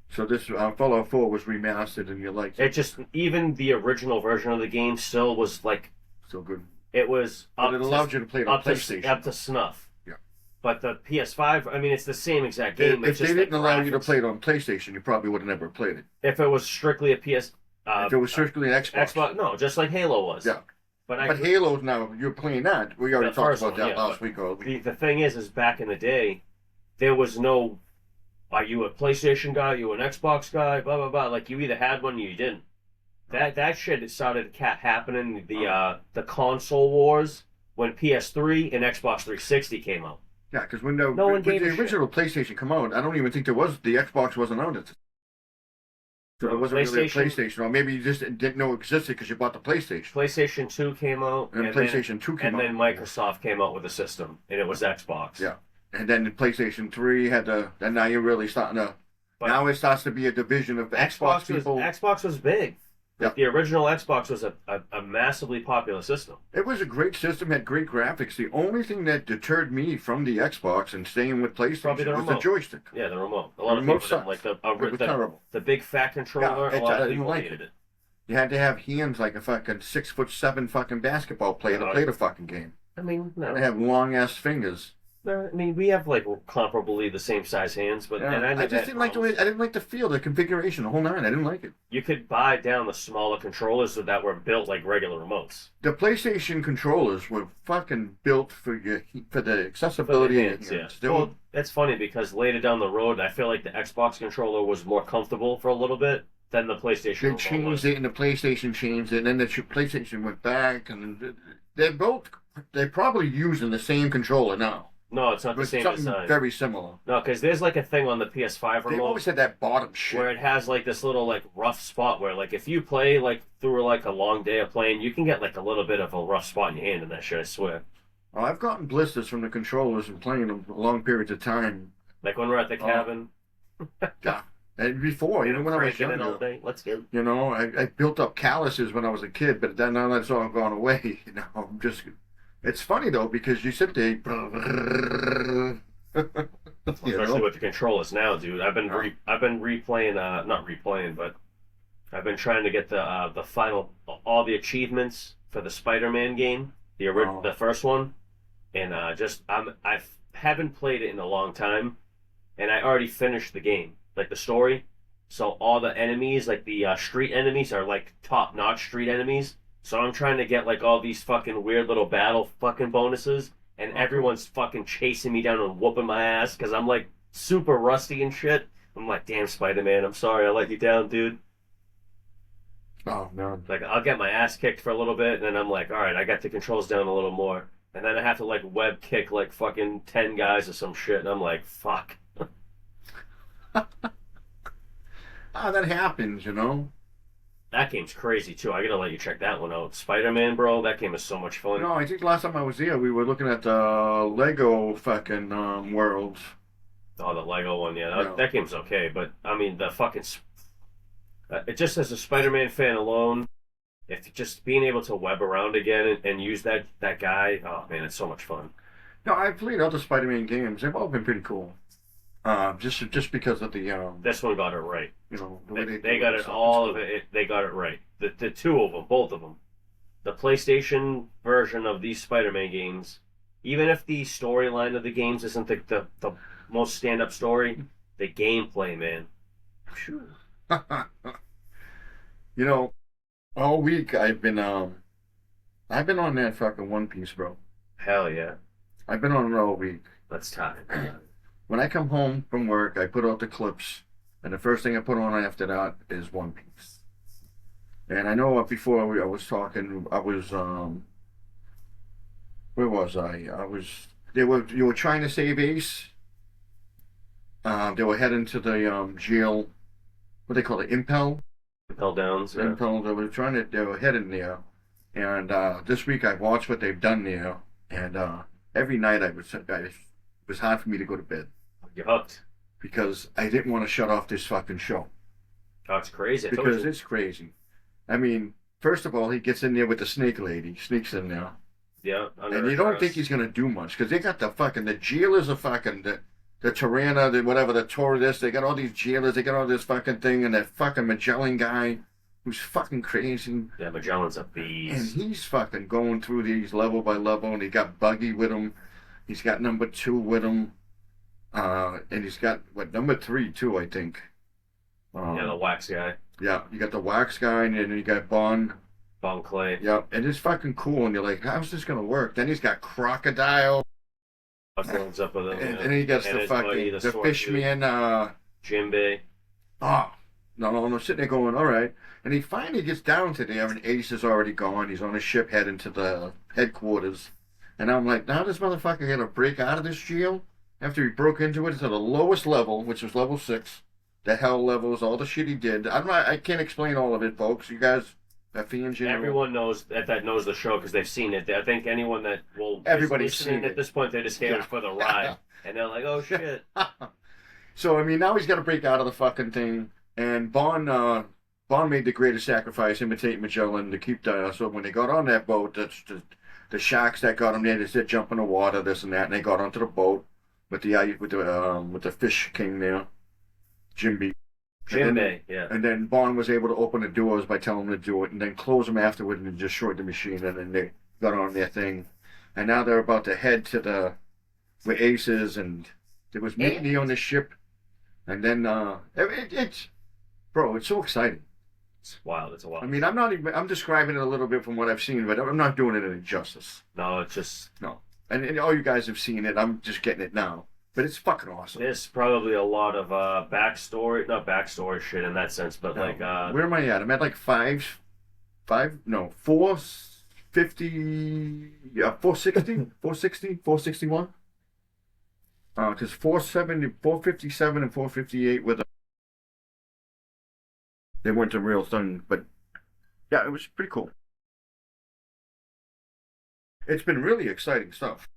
So this Fallout 4 was remastered, and you liked It it. just even the original version of the game still was like So good. it was up But it allowed you to play it on PlayStation. up to snuff. Yeah. But the PS5, I mean, it's the same exact game. If it's they just didn't the allow you to graphics. play it on PlayStation, you probably would have never played it. If it was strictly a If it was strictly an Xbox. Xbox, no, just like Halo was. Yeah. But But Halo's now, you're playing that. We already The talked first about one, that yeah, last but week. Or week. the thing is back in the day, there was no, are you a PlayStation guy? Are you an Xbox guy? Blah blah blah. Like you either had one or you didn't. That shit started happening. The console wars when PS3 and Xbox 360 came out. Yeah, because when No one when gave the a shit. original PlayStation come out, I don't even think the Xbox wasn't out at the So it wasn't really a PlayStation, or maybe you just didn't know it existed because you bought the PlayStation. PlayStation 2 came out, And PlayStation 2 came and out. then Microsoft came out with a system, and it was Xbox. Yeah. And then the PlayStation 3 had the. And now you're really starting to. But now it starts to be a division of Xbox people. Xbox was big. Yeah. The original Xbox was a massively popular system. It was a great system, had great graphics. The only thing that deterred me from the Xbox and staying with Probably PlayStation the was the remote. joystick. Yeah, the remote. A lot of remote people didn't like It was terrible. the big fat controller. Yeah, a lot I of didn't people like hated it. it. You had to have hands like a fucking 6'7" fucking basketball player to Yeah. play the fucking game. I mean, no. And they have long ass fingers. No, I mean, we have like comparably the same size hands, but Yeah. and I never just had didn't like the way. problems. I didn't like the feel, the configuration, the whole nine. I didn't like it. You could buy down the smaller controllers that were built like regular remotes. The PlayStation controllers were fucking built for the accessibility of hands, your yeah. hands. They were- Well, that's funny because later down the road, I feel like the Xbox controller was more comfortable for a little bit than the PlayStation they remote changed was. it, and the PlayStation changed it, and then the PlayStation went back, and they're probably using the same controller now. No, it's not the With same something design. very similar. No, because there's like a thing on the PS5 They remote always had that bottom shit. where it has like this little like rough spot where like if you play like through like a long day of playing, you can get like a little bit of a rough spot in your hand in that shit. I swear. Oh, I've gotten blisters from the controllers and playing them long periods of time. Like when we're at the cabin, Yeah, and before, even when I was cranking it all younger, day. Let's go. you know, I built up calluses when I was a kid, but then now that's all gone away. You know, I'm just. It's funny though because you sit there. You Especially know? with the controllers now, dude. I've been Yeah. I've been replaying, not replaying, but I've been trying to get the final all the achievements for the Spider-Man game, Oh. the first one, and I haven't played it in a long time, and I already finished the game, like the story. So all the enemies, like the street enemies, are like top-notch street enemies. So I'm trying to get like all these fucking weird little battle fucking bonuses, and everyone's fucking chasing me down and whooping my ass because I'm like super rusty and shit. I'm like, damn, Spider-Man, I'm sorry I let you down, dude. Oh no. Like, I'll get my ass kicked for a little bit, and then I'm like, all right, I got the controls down a little more. And then I have to like web kick like fucking 10 guys or some shit, and I'm like, fuck. Ah, that happens, you know. That game's crazy too. I gotta let you check that one out. Spider-Man, bro, that game is so much fun. No, I think last time I was there, we were looking at the Lego fucking worlds. Oh, the Lego one, yeah, No. that game's okay, but I mean, the fucking. It just as a Spider-Man fan alone, if just being able to web around again and use that guy, oh man, it's so much fun. No, I've played other Spider-Man games. They've all been pretty cool. Just because of the This one got it right. you know, the way They do got and it stuff. all It's of it. They got it right. The two of them, both of them. the PlayStation version of these Spider-Man games, even if the storyline of the games isn't the most stand-up story, the gameplay, man. Phew. You know, all week I've been on that fucking One Piece, bro. Hell yeah. I've been on it all week. Let's talk. When I come home from work, I put out the clips, and the first thing I put on after that is One Piece. And I know before I was talking, I was where was I? You were trying to save Ace. They were heading to the jail. What do they call it? Impel. Impel Downs. Yeah. Impel. They were heading there. And this week I watched what they've done there, and every night it was hard for me to go to bed You're hooked. because I didn't want to shut off this fucking show Oh, it's crazy. because it's crazy. I mean, first of all, he gets in there with the snake lady, sneaks in there, Yeah. and you don't think he's gonna do much because they got the jailers are fucking the Tirana, the whatever, the Torres. They got all these jailers, they got all this fucking thing, and that fucking Magellan guy who's fucking crazy. Yeah, Magellan's a And beast. he's fucking going through these level by level, and he got Buggy with him. He's got number 2 with him. And he's got, number 3 too, I think. Yeah, the wax guy. Yeah, you got the wax guy, and then you got Bond. Bon Clay. Yeah, and it's fucking cool, and you're like, how's this gonna work? Then he's got Crocodile, Buckles up with him. and Yeah. then he gets And the his buddy, fucking, the the sword fishman, Jimbei. oh, no, I'm sitting there going, all right. And he finally gets down to there, and Ace is already gone. He's on a ship heading to the headquarters. And I'm like, now this motherfucker gonna break out of this jail after he broke into it to the lowest level, which was level 6. The hell levels, all the shit he did. I can't explain all of it, folks. You guys are fans, you know. Everyone knows that knows the show because they've seen it. I think anyone that Everybody's is listening seen it. at this point, they're just here for the ride, and they're like, "Oh shit!" So I mean, now he's got to break out of the fucking thing. And Bond made the greatest sacrifice, imitate Magellan, to keep the. So when they got on that boat, the sharks that got them there, they said jump in the water, this and that, and they got onto the boat with the fish king there, Jimbei. Jimbei, yeah. And then Bond was able to open the doors by telling them to do it, and then close them afterward and destroyed the machine, and then they got on their thing. And now they're about to head to where Ace is, and there was mutiny on the ship. And then it's so exciting. It's wild. It's a wild. I mean, I'm describing it a little bit from what I've seen, but I'm not doing it any justice. No, it's just No. And all you guys have seen it. I'm just getting it now. But it's fucking awesome. there's probably a lot of not backstory shit in that sense, but like Where am I at? I'm at like 450, 460, 460, 461. Because 457 and 458 were they weren't the real thing, but yeah, it was pretty cool. It's been really exciting stuff.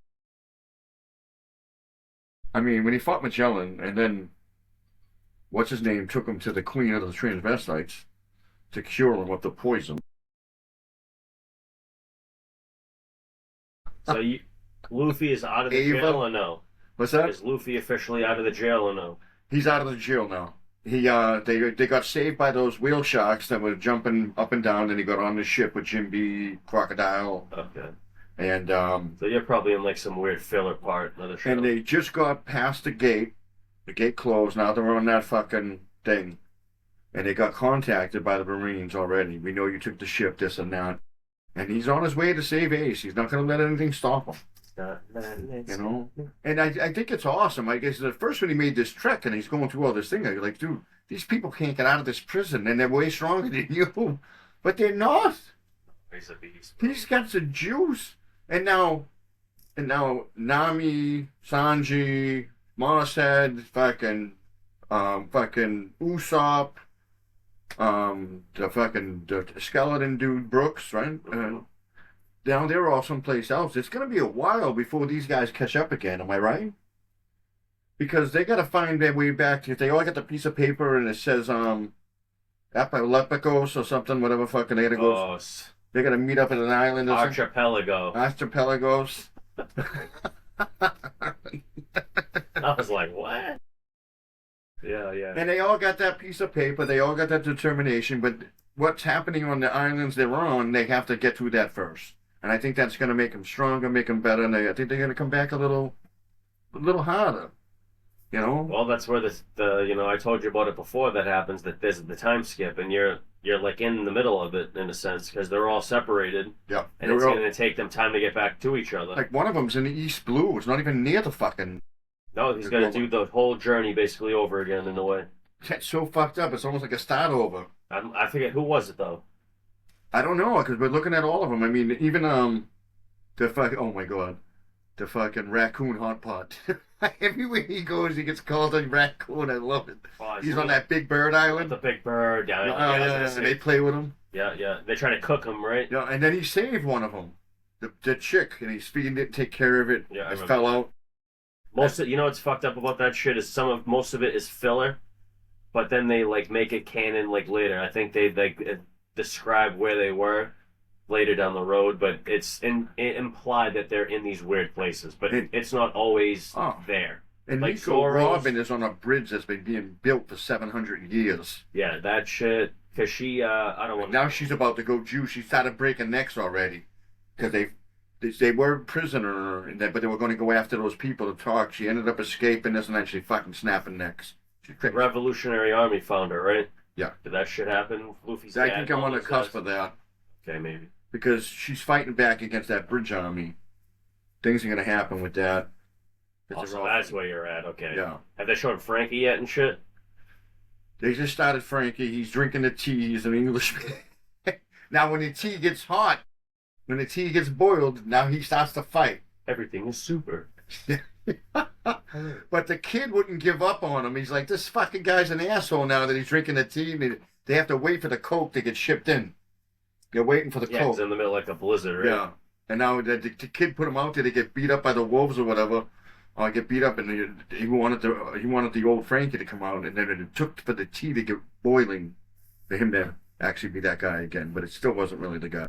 I mean, when he fought Magellan, and then what's his name took him to the Queen of the Transvestites to cure him of the poison. so. Luffy is out of the Ava? jail or no? What's that? Is Luffy officially out of the jail or no? He's out of the jail now. They got saved by those whale sharks that were jumping up and down, and he got on the ship with Jimbei, Crocodile, Okay. and So you're probably in like some weird filler part of the show. and they just got past the gate. The gate closed. Now they're on that fucking thing, and they got contacted by the Marines already. We know you took the ship, this and that, and he's on his way to save Ace. He's not going to let anything stop him. You know, and I think it's awesome. I guess at first when he made this trek and he's going through all this thing, you're like, dude, these people can't get out of this prison, and they're way stronger than you, but they're not. He's a beast. He's got some juice, and now Nami, Sanji, Mossad, fucking Usopp, the skeleton dude Brooks, right? Now they're all someplace else. It's going to be a while before these guys catch up again. Am I right? Because they got to find their way back. If they all got the piece of paper and it says Epilepticos or something, whatever fucking they got to go. Oh, They got to meet up at an island. Or something. Archipelago. Archipelagos. I was like, what? Yeah. And they all got that piece of paper. They all got that determination. But what's happening on the islands they're on, they have to get through that first. And I think that's going to make them stronger, make them better, and I think they're going to come back a little harder. You know? Well, that's where the I told you about it before that happens, that there's the time skip, and you're like in the middle of it in a sense, because they're all separated, Yeah. and it's going to take them time to get back to each other. Like one of them's in the East Blue. It's not even near the fucking. No, he's going to do the whole journey basically over again in a way. That's so fucked up. It's almost like a start over. I forget who was it though. I don't know, because we're looking at all of them. I mean, even the fucking, oh my god, the fucking raccoon hot pot. Everywhere he goes, he gets called a raccoon. I love it. Oh, He's on that Big Bird Island. The Big Bird. Yeah, Yeah. They play with him. Yeah. They try to cook him, right? Yeah, and then he saved one of them, the chick, and he's feeding it, take care of it. Yeah, it fell out. Most of what's fucked up about that shit is most of it is filler, but then they like make it canon like later. I think they like describe where they were later down the road, but it implied that they're in these weird places, but it's not always there. And like Nico Robin is on a bridge that's been being built for 700 years. Yeah, that shit. Because she, I don't want. Now she's about to go Jew. She started breaking necks already, because they were a prisoner, but they were going to go after those people to talk. She ended up escaping this, and then she fucking snapping necks. She's crazy. Revolutionary Army found her, right? Yeah. Did that shit happen? Luffy's I think I'm on the cusp of that. Okay, maybe. Because she's fighting back against that bridge army. Things are going to happen with that. Oh, so that's where you're at, okay. Yeah. Have they shown Frankie yet and shit? They just started Frankie. He's drinking the tea. He's an Englishman. Now, when the tea gets hot, when the tea gets boiled, now he starts to fight. Everything is super. But the kid wouldn't give up on him. He's like, this fucking guy's an asshole now that he's drinking the tea. And they have to wait for the Coke to get shipped in. They're waiting for the Coke. Coke. It's in the middle like a blizzard, right? Yeah. And now the kid put him out there to get beat up by the wolves or whatever. Or get beat up, and he wanted the old Frankie to come out, and then it took for the tea to get boiling for him to actually be that guy again. But it still wasn't really the guy.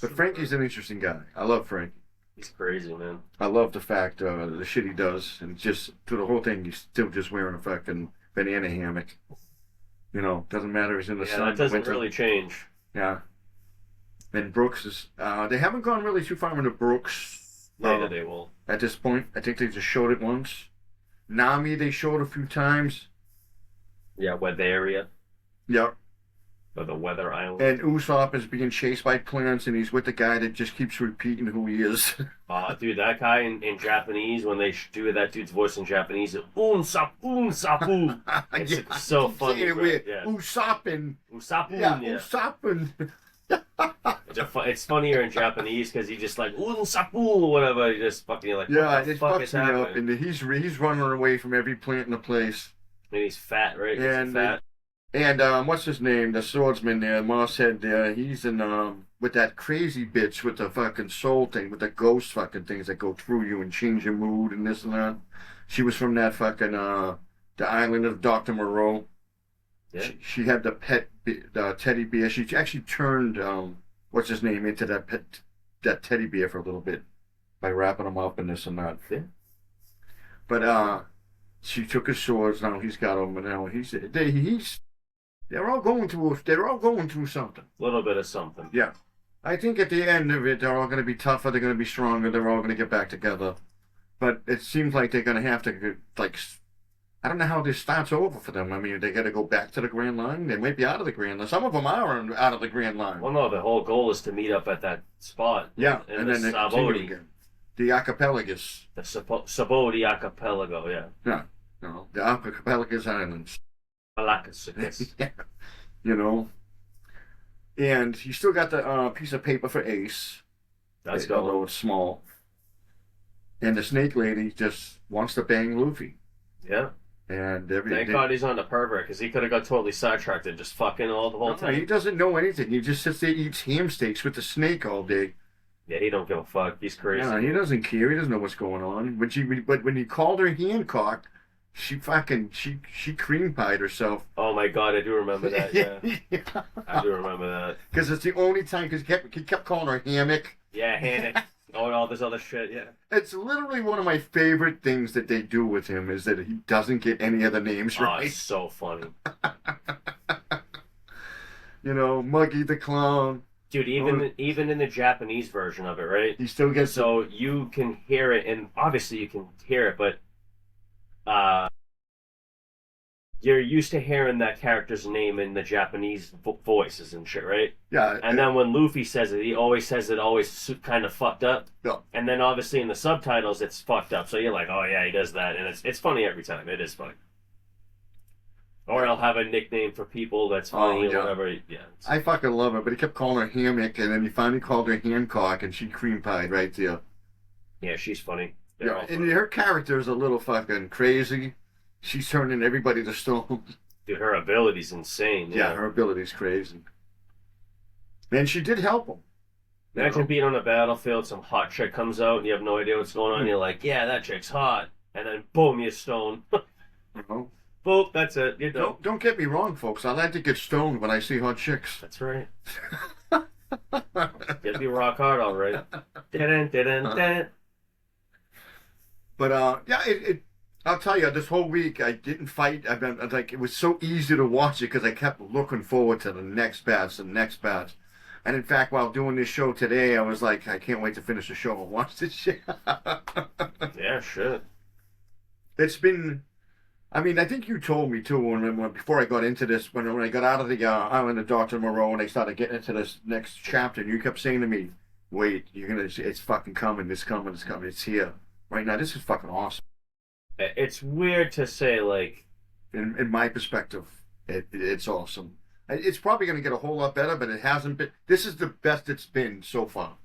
But Frankie's an interesting guy. I love Frankie. He's crazy, man. I love the fact the shit he does, and just through the whole thing, he's still just wearing a fucking banana hammock. You know, doesn't matter. He's in the sun. Yeah, that doesn't really change. Yeah. And Brooks is. They haven't gone really too far into Brooks. Later they will. At this point, I think they just showed it once. Nami, they showed a few times. Yeah, weather area. Yep. Or the weather island. And Usopp is being chased by plants, and he's with the guy that just keeps repeating who he is. Dude, that guy in Japanese, when they do that dude's voice in Japanese, Unsapu. It's so funny. Yeah. Usoppin. Usoppin. Yeah, Usoppin. It's funnier in Japanese because he just like Unsapu or whatever. He just fucking like, yeah, what the it fuck fucks is me happening? up, and he's running away from every plant in the place. And he's fat, right? And fat. And what's his name? The swordsman there, Mosshead there. He's in with that crazy bitch with the fucking soul thing, with the ghost fucking things that go through you and change your mood and this and that. She was from that fucking the island of Dr. Moreau. Yeah. She had the pet teddy bear. She actually turned what's his name into that teddy bear for a little bit by wrapping him up and this and that. Yeah. But she took his swords. Now he's got them, and now they're all going through something. A little bit of something. Yeah. I think at the end of it, they're all going to be tougher. They're going to be stronger. They're all going to get back together. But it seems like they're going to have to, like, I don't know how this starts over for them. I mean, they got to go back to the Grand Line. They might be out of the Grand Line. Some of them are out of the Grand Line. Well, no, the whole goal is to meet up at that spot. Yeah, in and the then they continue Sabodi. again. The archipelagos. The Sabodi archipelago, yeah. Yeah. No, the archipelagos islands. Malacca. Yeah. You know. And he still got the piece of paper for Ace. That's although going. it's small. And the snake lady just wants to bang Luffy. Yeah. And Thank God he's on the pervert, because he could have got totally sidetracked and just fucking all the whole time. He doesn't know anything. He just sits there, eats ham steaks with the snake all day. Yeah, he don't give a fuck. He's crazy. Yeah, he doesn't care. He doesn't know what's going on. But when he called her Hancock, she cream pied herself. Oh my God, I do remember that. Yeah, I do remember that. Because it's the only time. Because he kept calling her hammock. Yeah, hammock. Oh, and all this other shit. Yeah. It's literally one of my favorite things that they do with him is that he doesn't get any of the names right. Oh, it's so funny. You know, Muggy the Clown. Dude, even in the Japanese version of it, right? He still gets So you can hear it, and obviously you can hear it, but uh, you're used to hearing that character's name in the Japanese voices and shit, right? yeah. And then when Luffy says it, he always says it always kind of fucked up. Yeah. And then obviously in the subtitles, it's fucked up. So you're like, oh yeah, he does that, and it's funny every time. It is funny. Or I'll have a nickname for people that's funny or whatever. Yeah. I fucking love it, but he kept calling her Hammock, and then he finally called her Hancock, and she cream pied right there. Yeah, she's funny. Yeah, and her character is a little fucking crazy. She's turning everybody to stone. Dude, her ability's insane. Yeah, her ability's crazy. And she did help him. Imagine being on a battlefield, some hot chick comes out, and you have no idea what's going on. You're like, yeah, that chick's hot. And then, boom, you're stoned. Boom, that's it. You're done. Don't get me wrong, folks. I like to get stoned when I see hot chicks. That's right. Get me rock hard, all right. Dun-dun. But, yeah, I'll tell you, this whole week I didn't fight. I've been like, it was so easy to watch it because I kept looking forward to the next batch, the next batch. And in fact, while doing this show today, I was like, I can't wait to finish the show and watch this shit. Yeah, shit. It's been, I mean, I think you told me too when before I got into this, when I got out of the island of Dr. Moreau and I started getting into this next chapter, and you kept saying to me, wait, you're gonna, it's fucking coming, it's coming, it's coming, it's here. Right now, this is fucking awesome. It's weird to say, like, in my perspective, it's awesome. It's probably going to get a whole lot better, but it hasn't been. This is the best it's been so far.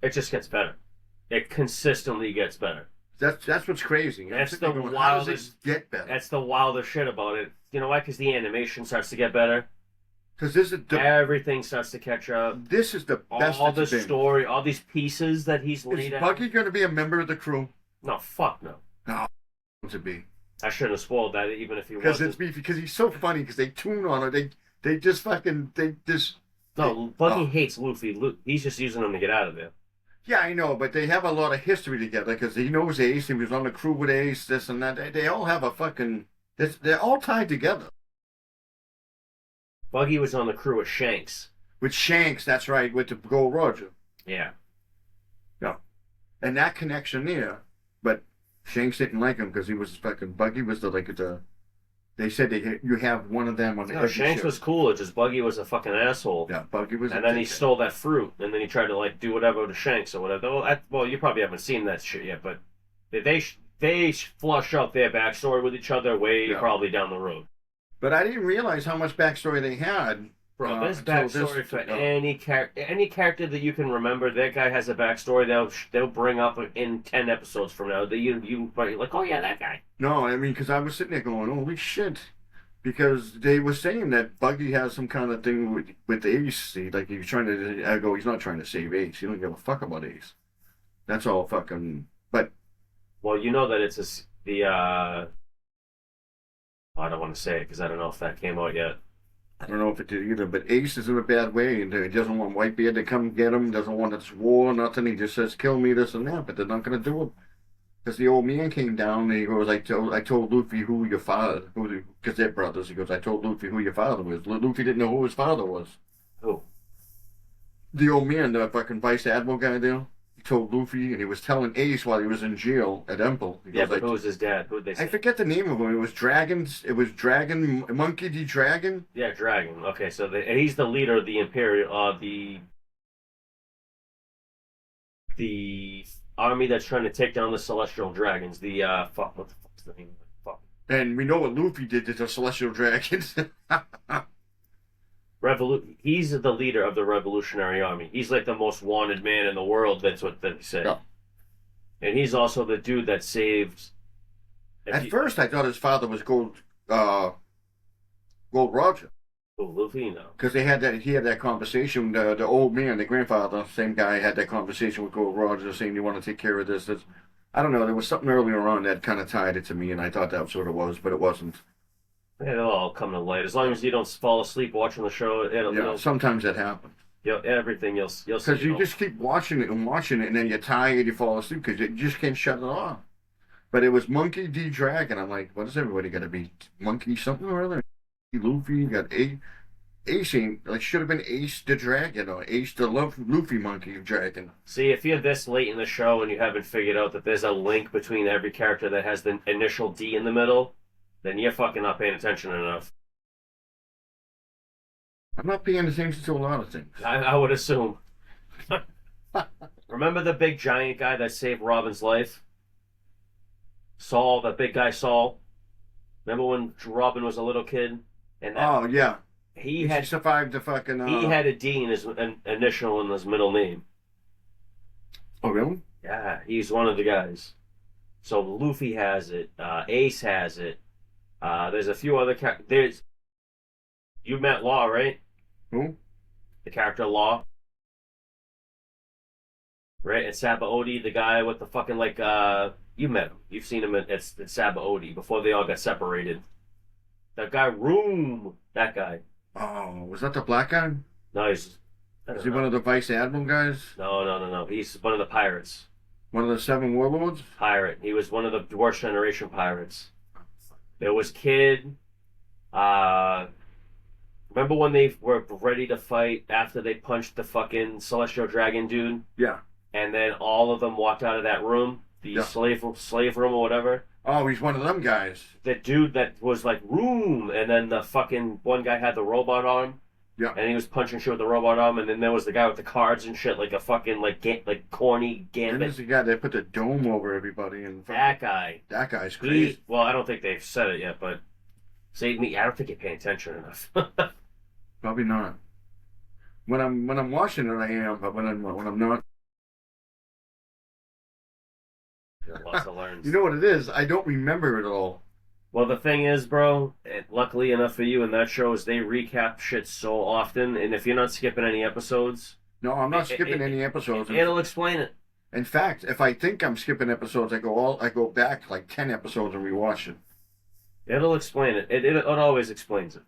It just gets better. It consistently gets better. That's what's crazy. That's the wildest. How does it get better? That's the wildest shit about it. You know why? Because the animation starts to get better. Because this is everything starts to catch up. This is the best. All the story, all these pieces that he's laid out. Is Buggy going to be a member of the crew? No, fuck no. No, to be. I shouldn't have spoiled that, even if he was. wasn't. Because he's so funny. Because they tune on it. They just fucking No, Buggy hates Luffy. He's just using him to get out of there. Yeah, I know, but they have a lot of history together because he knows Ace. He was on the crew with Ace. This and that. They all have a fucking. They're all tied together. Buggy was on the crew with Shanks. With Shanks, that's right. With the Gold Roger. Yeah. Yeah. And that connection there, but Shanks didn't like him because he was fucking. Buggy was the. They said you have one of them on the. No, Shanks was cool. It just Buggy was a fucking asshole. Yeah, Buggy was. And then he stole that fruit, and then he tried to like do whatever to Shanks or whatever. Well, you probably haven't seen that shit yet, but they flush out their backstory with each other way probably down the road. But I didn't realize how much backstory they had. Bro, there's backstory for any character that you can remember. That guy has a backstory they'll bring up in 10 episodes from now. That you like, oh yeah, that guy. No, I mean, because I was sitting there going, holy shit. Because they were saying that Buggy has some kind of thing with Ace. Like, he's trying to, I go, he's not trying to save Ace. He don't give a fuck about Ace. That's all fucking, but. Well, you know that it's I don't want to say it because I don't know if that came out yet. I don't know if it did either, but Ace is in a bad way, and he doesn't want Whitebeard to come get him, doesn't want this war, nothing. He just says, kill me, this and that, but they're not going to do it. Because the old man came down, and he goes, I told Luffy who your father, because they're brothers, he goes, I told Luffy who your father was. Luffy didn't know who his father was. Who? The old man, the fucking Vice Admiral guy there. He told Luffy, and he was telling Ace while he was in jail at Emple. Yeah, but who was his dad? Who did they say? I forget the name of him. It was Dragon, Monkey D. Dragon. Yeah, Dragon. Okay, so he's the leader of the Imperial, the army that's trying to take down the Celestial Dragons. The, fuck, what the fuck's the name of it? Fuck. And we know what Luffy did to the Celestial Dragons. He's the leader of the Revolutionary Army. He's like the most wanted man in the world. That's what they say. Yeah. And he's also the dude that saved. At first, I thought his father was Gold Roger. Oh, Luffy, no. Because he had that conversation. The old man, the grandfather, same guy, had that conversation with Gold Roger, saying, "You want to take care of this." I don't know. There was something earlier on that kind of tied it to me, and I thought that sort of was, but it wasn't. Yeah, it'll all come to light as long as you don't fall asleep watching the show. Sometimes that happens. Everything you'll see. Because you just keep watching it, and then you're tired, you fall asleep because you just can't shut it off. But it was Monkey D. Dragon. I'm like, what is everybody got to be? Monkey something or other? Luffy, you got Ace ain't, like, should have been Ace the Dragon or Ace the Luffy Monkey Dragon. See, if you're this late in the show and you haven't figured out that there's a link between every character that has the initial D in the middle, then you're fucking not paying attention enough. I'm not paying attention to a lot of things. I would assume. Remember the big giant guy that saved Robin's life? Saul, the big guy Saul. Remember when Robin was a little kid? And that, Oh, yeah. he had survived the fucking. he had a D in his initial in his middle name. Oh, really? Yeah, he's one of the guys. So Luffy has it. Ace has it. There's a few other there's. You met Law, right? Who? The character Law. Right? And Sabaody, the guy with the fucking like you met him. You've seen him at Sabaody before they all got separated. That guy Room. That guy. Oh, was that the black guy? No, he's Is he one of the Vice Admiral guys? No. He's one of the pirates. One of the 7 warlords? Pirate. He was one of the worst generation pirates. There was Kid. Remember when they were ready to fight after they punched the fucking Celestial Dragon dude? Yeah. And then all of them walked out of that room, the slave room or whatever. Oh, he's one of them guys. The dude that was like room, and then the fucking one guy had the robot arm. Yeah. And he was punching shit with the robot arm, and then there was the guy with the cards and shit, like a fucking like corny And gambit. there's the guy that put the dome over everybody. And That guy. That guy's crazy. Well, I don't think they've said it yet, but save me. I don't think you're paying attention enough. Probably not. When I'm watching it, I am, but when I'm not. Lots to learn. You know what it is? I don't remember it all. Well, the thing is, bro, luckily enough for you in that show is they recap shit so often, and if you're not skipping any episodes... No, I'm not skipping any episodes. It'll explain it. In fact, if I think I'm skipping episodes, I go back like 10 episodes and rewatch it. It'll explain it. It always explains it.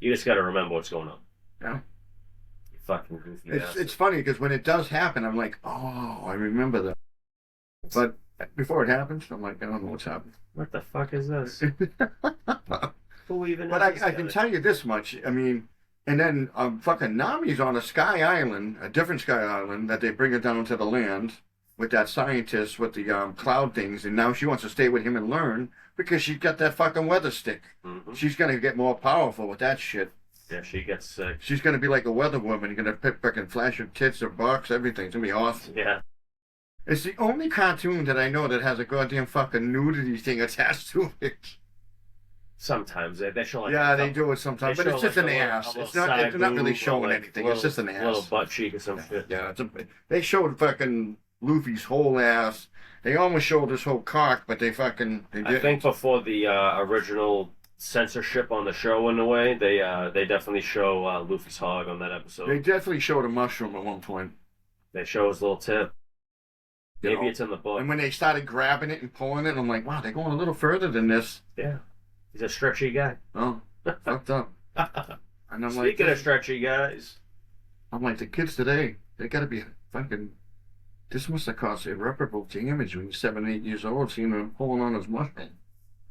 You just gotta remember what's going on. Yeah. You fucking goofy It's funny, because when it does happen, I'm like, oh, I remember that. But before it happens, I'm like, I don't know what's happening. What the fuck is this? Who even But I can tell you this much. I mean, and then fucking Nami's on a sky island, a different sky island, that they bring her down to the land with that scientist with the cloud things, and now she wants to stay with him and learn because she's got that fucking weather stick. Mm-hmm. She's going to get more powerful with that shit. Yeah, she gets sick. She's going to be like a weather woman. You're going to fucking flash her tits, her box, everything. It's going to be awesome. Yeah. It's the only cartoon that I know that has a goddamn fucking nudity thing attached to it. Sometimes they show like they do it sometimes, but it's just an ass. It's not. It's not really showing anything. It's just an ass. Little butt cheek or some shit. Yeah, they showed fucking Luffy's whole ass. They almost showed his whole cock, but they fucking. I think before the original censorship on the show, in a way, they definitely show Luffy's hog on that episode. They definitely showed a mushroom at one point. They show his little tip. Maybe it's in the book. And when they started grabbing it and pulling it, I'm like, wow, they're going a little further than this. Yeah. He's a stretchy guy. Oh, fucked up. And I'm Speaking of stretchy guys. I'm like, the kids today, they gotta be fucking... This must have caused irreparable damage when you're 7, 8 years old, seeing him pulling on his mushroom.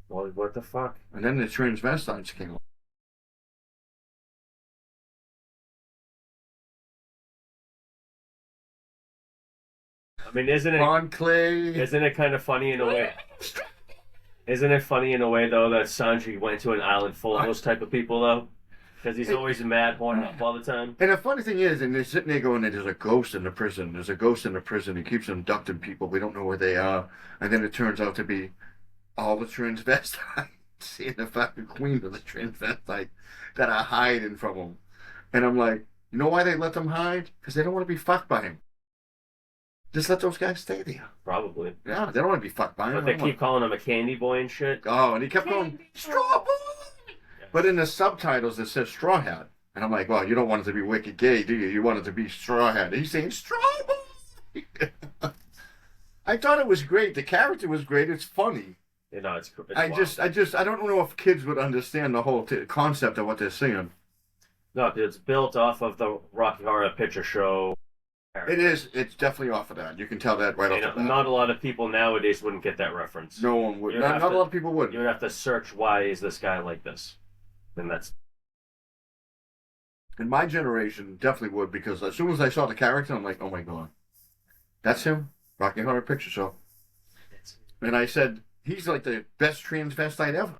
Well, what the fuck? And then the transvestites came up. I mean, isn't it kind of funny in a way? Isn't it funny in a way, though, that Sanji went to an island full of those type of people, though? Because he's always mad, horned up all the time. And the funny thing is, and they're sitting there going, there's a ghost in the prison. There's a ghost in the prison. He keeps abducting people. We don't know where they are. And then it turns out to be all the transvestites and the fucking queen of the transvestites that are hiding from him. And I'm like, you know why they let them hide? Because they don't want to be fucked by him. Just let those guys stay there. Probably. Yeah, they don't want to be fucked by him. But they keep calling him a candy boy and shit. Oh, and he kept going, Straw Boy! Yeah. But in the subtitles it says Straw Hat. And I'm like, well, you don't want it to be wicked gay, do you? You want it to be Straw Hat. And he's saying, Straw Boy! I thought it was great. The character was great. It's funny. You know, it's I don't know if kids would understand the whole concept of what they're saying. No, it's built off of the Rocky Horror Picture Show. It is. It's definitely off of that. You can tell that right off the bat. Not a lot of people nowadays wouldn't get that reference. No one would. Not a lot of people would. You would have to search, why is this guy like this? And that's And my generation definitely would, because as soon as I saw the character, I'm like, oh my god, that's him, Rocky Horror Picture Show. And I said, he's like the best transvestite ever.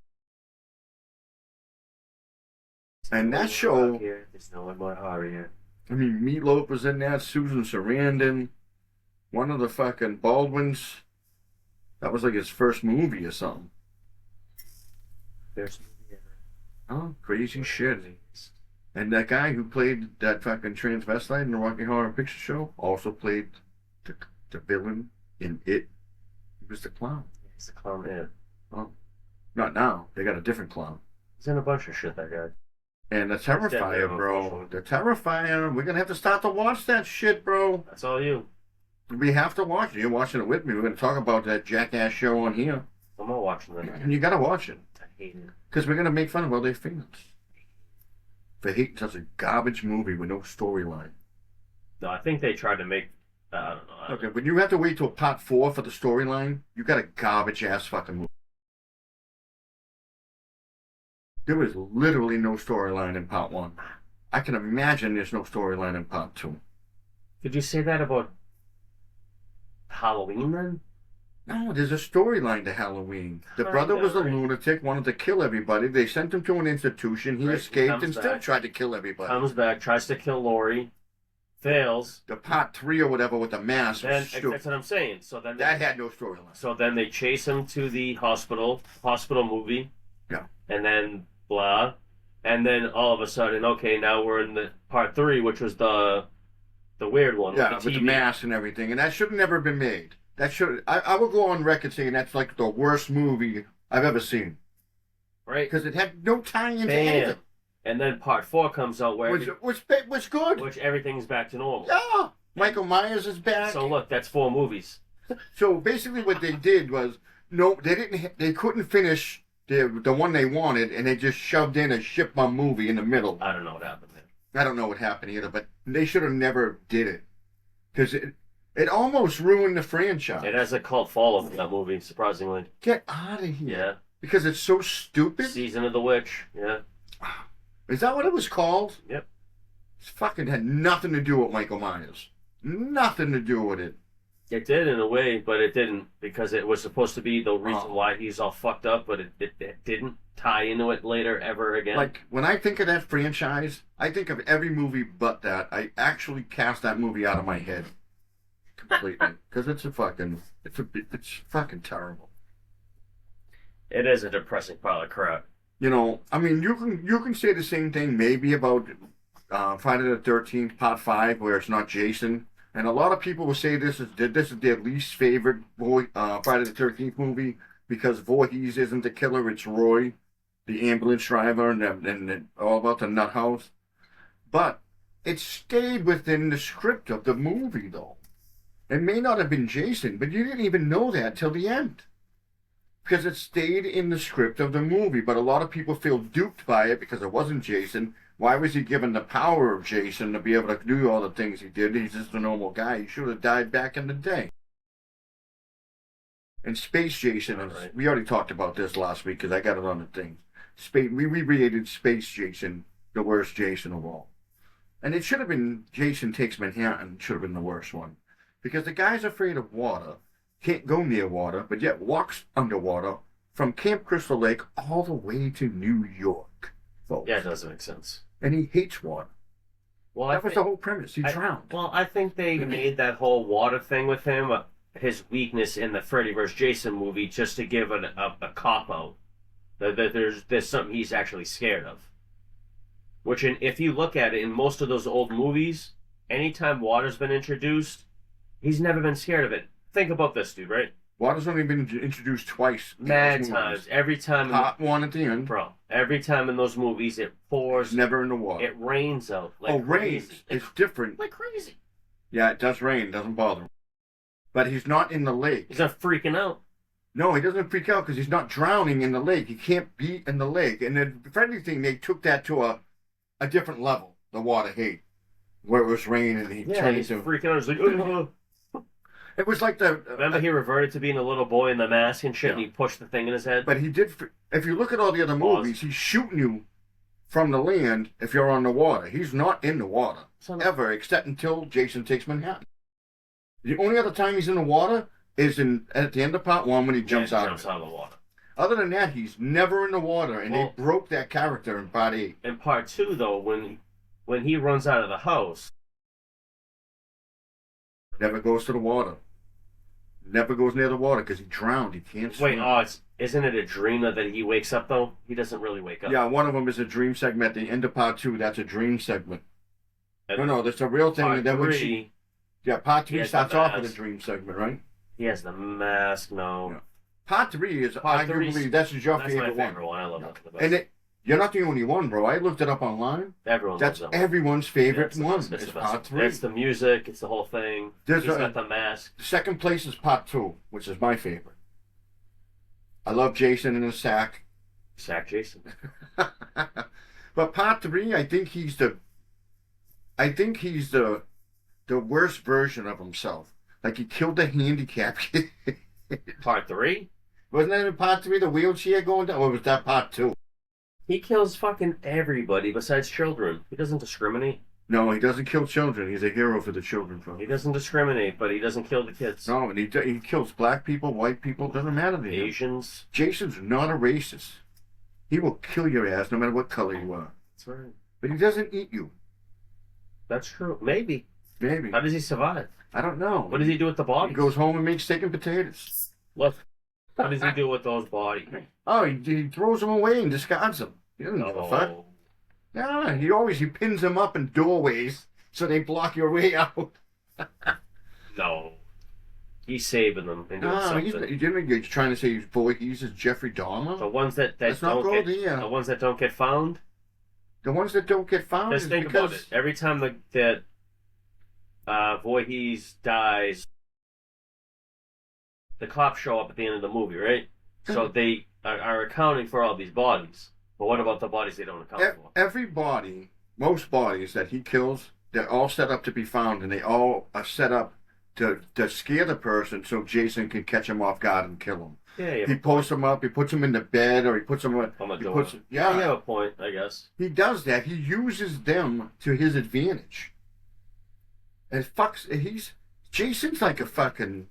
And that show, There's no one more horror here. I mean, Meatloaf was in that, Susan Sarandon, one of the fucking Baldwins. That was like his first movie or something. There's Oh, crazy shit. And that guy who played that fucking transvestite in the Rocky Horror Picture Show also played the villain in It. He was the clown. He's the clown in. Oh, not now. They got a different clown. He's in a bunch of shit, that guy. And the Terrifier, bro. The Terrifier. We're gonna have to start to watch that shit, bro. That's all you. We have to watch it. You're watching it with me. We're gonna talk about that jackass show on here. I'm not watching that. And you gotta watch it. I hate it. Because we're gonna make fun of all their fans. For hating such a garbage movie with no storyline. No, I think they tried to make. I don't know. Okay, when you have to wait till part 4 for the storyline, you got a garbage ass fucking movie. There was literally no storyline in part 1. I can imagine there's no storyline in part 2. Did you say that about Halloween then? No, there's a storyline to Halloween. The brother was a lunatic, wanted to kill everybody. They sent him to an institution. He escaped and still tried to kill everybody. Comes back, tries to kill Lori, fails. The part 3 or whatever with the mask was stupid. That's what I'm saying. So then that had no storyline. So then they chase him to the hospital movie. Yeah. And then blah. And then all of a sudden, okay, now we're in the part 3, which was the weird one. Yeah, with with the the mask and everything. And that should have never been made. That should. I will go on record saying that's like the worst movie I've ever seen. Right. Because it had no tie into anything. And then part 4 comes out where which good. Which everything's back to normal. Yeah. Michael Myers is back. So look, that's 4 movies. So basically, what they did was they couldn't finish the one they wanted, and they just shoved in a ship bum movie in the middle. I don't know what happened there. I don't know what happened either, but they should have never did it because it almost ruined the franchise. It has a cult following, that movie, surprisingly. Get out of here. Yeah. Because it's so stupid. Season of the Witch. Yeah. Is that what it was called? Yep. It fucking had nothing to do with Michael Myers. Nothing to do with it. It did in a way, but it didn't, because it was supposed to be the reason why he's all fucked up, but it didn't tie into it later ever again. Like, when I think of that franchise, I think of every movie but that. I actually cast that movie out of my head. Completely. Because it's fucking terrible. It is a depressing pile of crap. You know, I mean, you can say the same thing maybe about Friday the 13th Part 5, where it's not Jason. And a lot of people will say this is their least favorite Friday the 13th movie because Voorhees isn't the killer, it's Roy, the ambulance driver, and all about the nut house. But it stayed within the script of the movie, though. It may not have been Jason, but you didn't even know that till the end. Because it stayed in the script of the movie, but a lot of people feel duped by it because it wasn't Jason. Why was he given the power of Jason to be able to do all the things he did? He's just a normal guy. He should have died back in the day. And Space Jason, we already talked about this last week because I got it on the thing. We rated Space Jason the worst Jason of all. And it should have been Jason Takes Manhattan, should have been the worst one. Because the guy's afraid of water, can't go near water, but yet walks underwater from Camp Crystal Lake all the way to New York, folks. Yeah, it doesn't make sense. And he hates water. Well, that was the whole premise. He drowned. Well, I think they made that whole water thing with him his weakness in the Freddy vs. Jason movie just to give a cop-out. That there's something he's actually scared of. Which, if you look at it, in most of those old movies, anytime water's been introduced, he's never been scared of it. Think about this, dude, right? Water's only been introduced twice. Mad times. Every time. Hot one at the end. Bro, every time in those movies, it pours. It's never in the water. It rains out. Rains. It's different. Like crazy. Yeah, it does rain. It doesn't bother him. But he's not in the lake. He's not freaking out. No, he doesn't freak out because he's not drowning in the lake. He can't be in the lake. And then, if anything, they took that to a different level, the water hate. Where it was raining and he turned he's into... freaking out. He's like, It was like the... Remember he reverted to being a little boy in the mask and shit, and he pushed the thing in his head? But he did... If you look at all the other movies, he's shooting you from the land if you're on the water. He's not in the water So, ever, except until Jason takes Manhattan. The only other time he's in the water is at the end of part one when he jumps out of it. out of the water. Other than that, he's never in the water, and Well, they broke that character in part 8. In part 2, though, when he runs out of the house, Never goes to the water. Never goes near the water because he drowned. He can't swim. wait, isn't it a dream that he wakes up though? He doesn't really wake up. Yeah, one of them is a dream segment. At the end of part 2, that's a dream segment. No, that's a real thing. Part And then when 3, part 3 has starts the off with a mask. dream segment, right? he has the mask. No, Yeah. Part 3 is Part arguably three's- that's your that's my favorite favorite one. one. I love that the best. And you're not the only one, bro. I looked it up online. Everyone That's loves that one. everyone's favorite It's the one. best, it's It's the best. part 3. It's the music. It's the whole thing. There's He's a- got the mask. The second place is part 2, which is my favorite. I love Jason in a sack. Sack Jason. But part 3, I think he's the worst version of himself. Like he killed the handicap kid. Part 3, Wasn't that in part 3, the wheelchair going down? Or was that part 2? he kills fucking everybody besides children. He doesn't discriminate. No, he doesn't kill children. He's a hero for the children, folks. He doesn't discriminate, but he doesn't kill the kids. No, and he kills black people, white people. Doesn't matter to him. Asians. Jason's not a racist. He will kill your ass no matter what color you are. That's right. But he doesn't eat you. That's true. Maybe. Maybe. How does he survive? I don't know. What does he do with the He bodies? goes home and makes steak and potatoes. What? What does he do with those bodies? Oh, he throws them away and discards them. He doesn't give a fuck. No. Yeah, he pins them up in doorways so they block your way out. No. He's saving them and doing No, something. he's trying to say he's a Jeffrey Dahmer. The ones that Let's not don't go get there. the ones that don't get found. The ones that don't get found Just is think because about it. Every time that Voorhees dies, the cops show up at the end of the movie, right? So they are accounting for all these bodies. But what about the bodies they don't account for? every body, most bodies that he kills, they're all set up to be found, and they all are set up to scare the person so Jason can catch him off guard and kill him. Yeah, He posts them up, he puts them in the bed, or he puts them on the he door. puts, yeah, You have a point, I guess. he does that. He uses them to his advantage. And Jason's like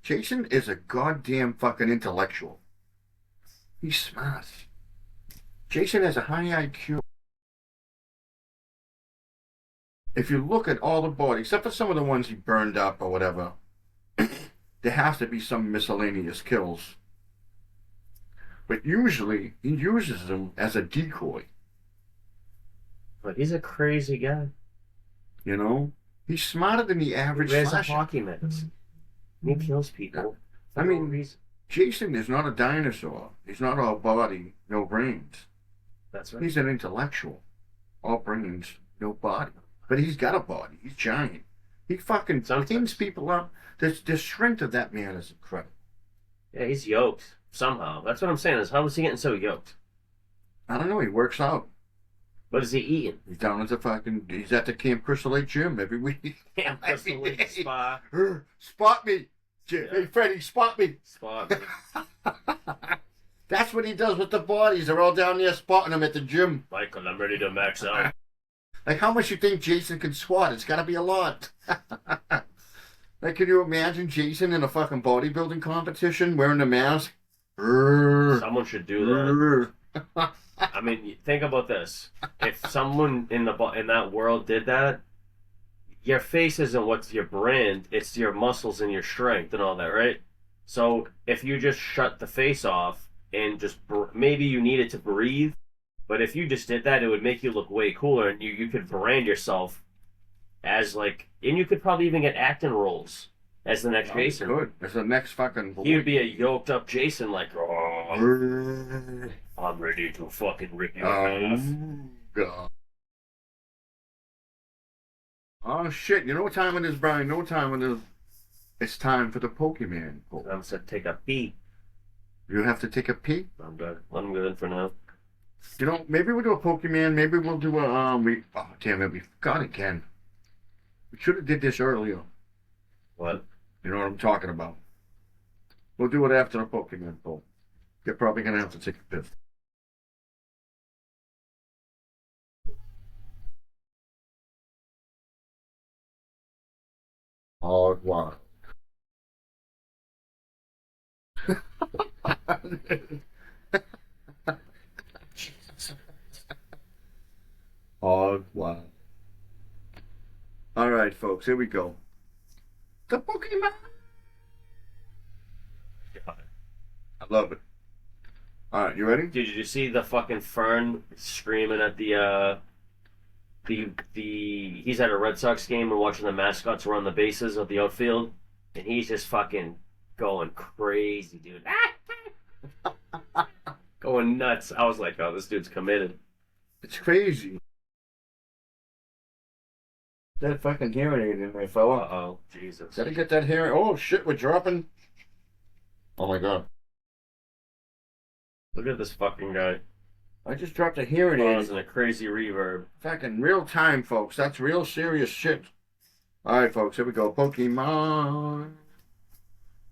Jason is a goddamn fucking intellectual. He's smart. Jason has a high IQ. If you look at all the bodies, except for some of the ones he burned up or whatever, there has to be some miscellaneous kills. But usually, he uses them as a decoy. But he's a crazy guy. You know? He's smarter than the average He wears a slasher. hockey mask. He kills people. I mean, Jason is not a dinosaur. He's not all body, no brains. that's right. He's an intellectual. All brains, no body. But he's got a body. He's giant. He fucking Sometimes. cleans people up. The strength of that man is incredible. Yeah, he's yoked somehow. That's what I'm saying. Is how is he getting so yoked? I don't know. He works out. What is he eating? He's down at he's at the Camp Crystal Lake gym every week. Yeah, Crystal Lake Spa. Spot me. Yeah. Hey, Freddie, spot me. Spa. That's what he does with the bodies. They're all down there spotting them at the gym. Michael, I'm ready to max out. Like, how much you think Jason can squat? It's got to be a lot. Like, can you imagine Jason in a fucking bodybuilding competition wearing the mask? Someone should do that. I mean, think about this. If someone in that world did that, your face isn't what's your brand. It's your muscles and your strength and all that, right? So if you just shut the face off and just maybe you needed to breathe, but if you just did that, it would make you look way cooler, and you could brand yourself as like, and you could probably even get acting roles as the next Jason. Good. As the next fucking. He would be a yoked up Jason, like, oh, I'm ready to fucking rip you in half. God. Oh shit! You know what time it is, Brian? You know what time it is? It's time for the Pokemon. I'm set to take a pee. You have to take a pee. I'm good. Let him go in for now. You know, maybe we'll do a Pokemon. Maybe we'll do a oh damn it, we forgot again. We should have did this earlier. What? You know what I'm talking about. We'll do it after the Pokemon poll. You're probably gonna have to take a piss. Hog wild. Hog wild. All right, folks, here we go. The Pokemon. I love it. All right, you ready? Did you see the fucking Fern screaming at the he's at a Red Sox game and watching the mascots run the bases of the outfield, and he's just fucking going crazy, dude. Going nuts. I was like, oh, this dude's committed. It's crazy. That fucking hearing aid in there, fella. Uh-oh, Jesus. Gotta get that hearing. Oh shit, we're dropping. Oh my god. Look at this fucking guy. I just dropped a hearing aid. Causing a crazy reverb. Fucking real time, folks. That's real serious shit. Alright, folks, here we go. Pokemon.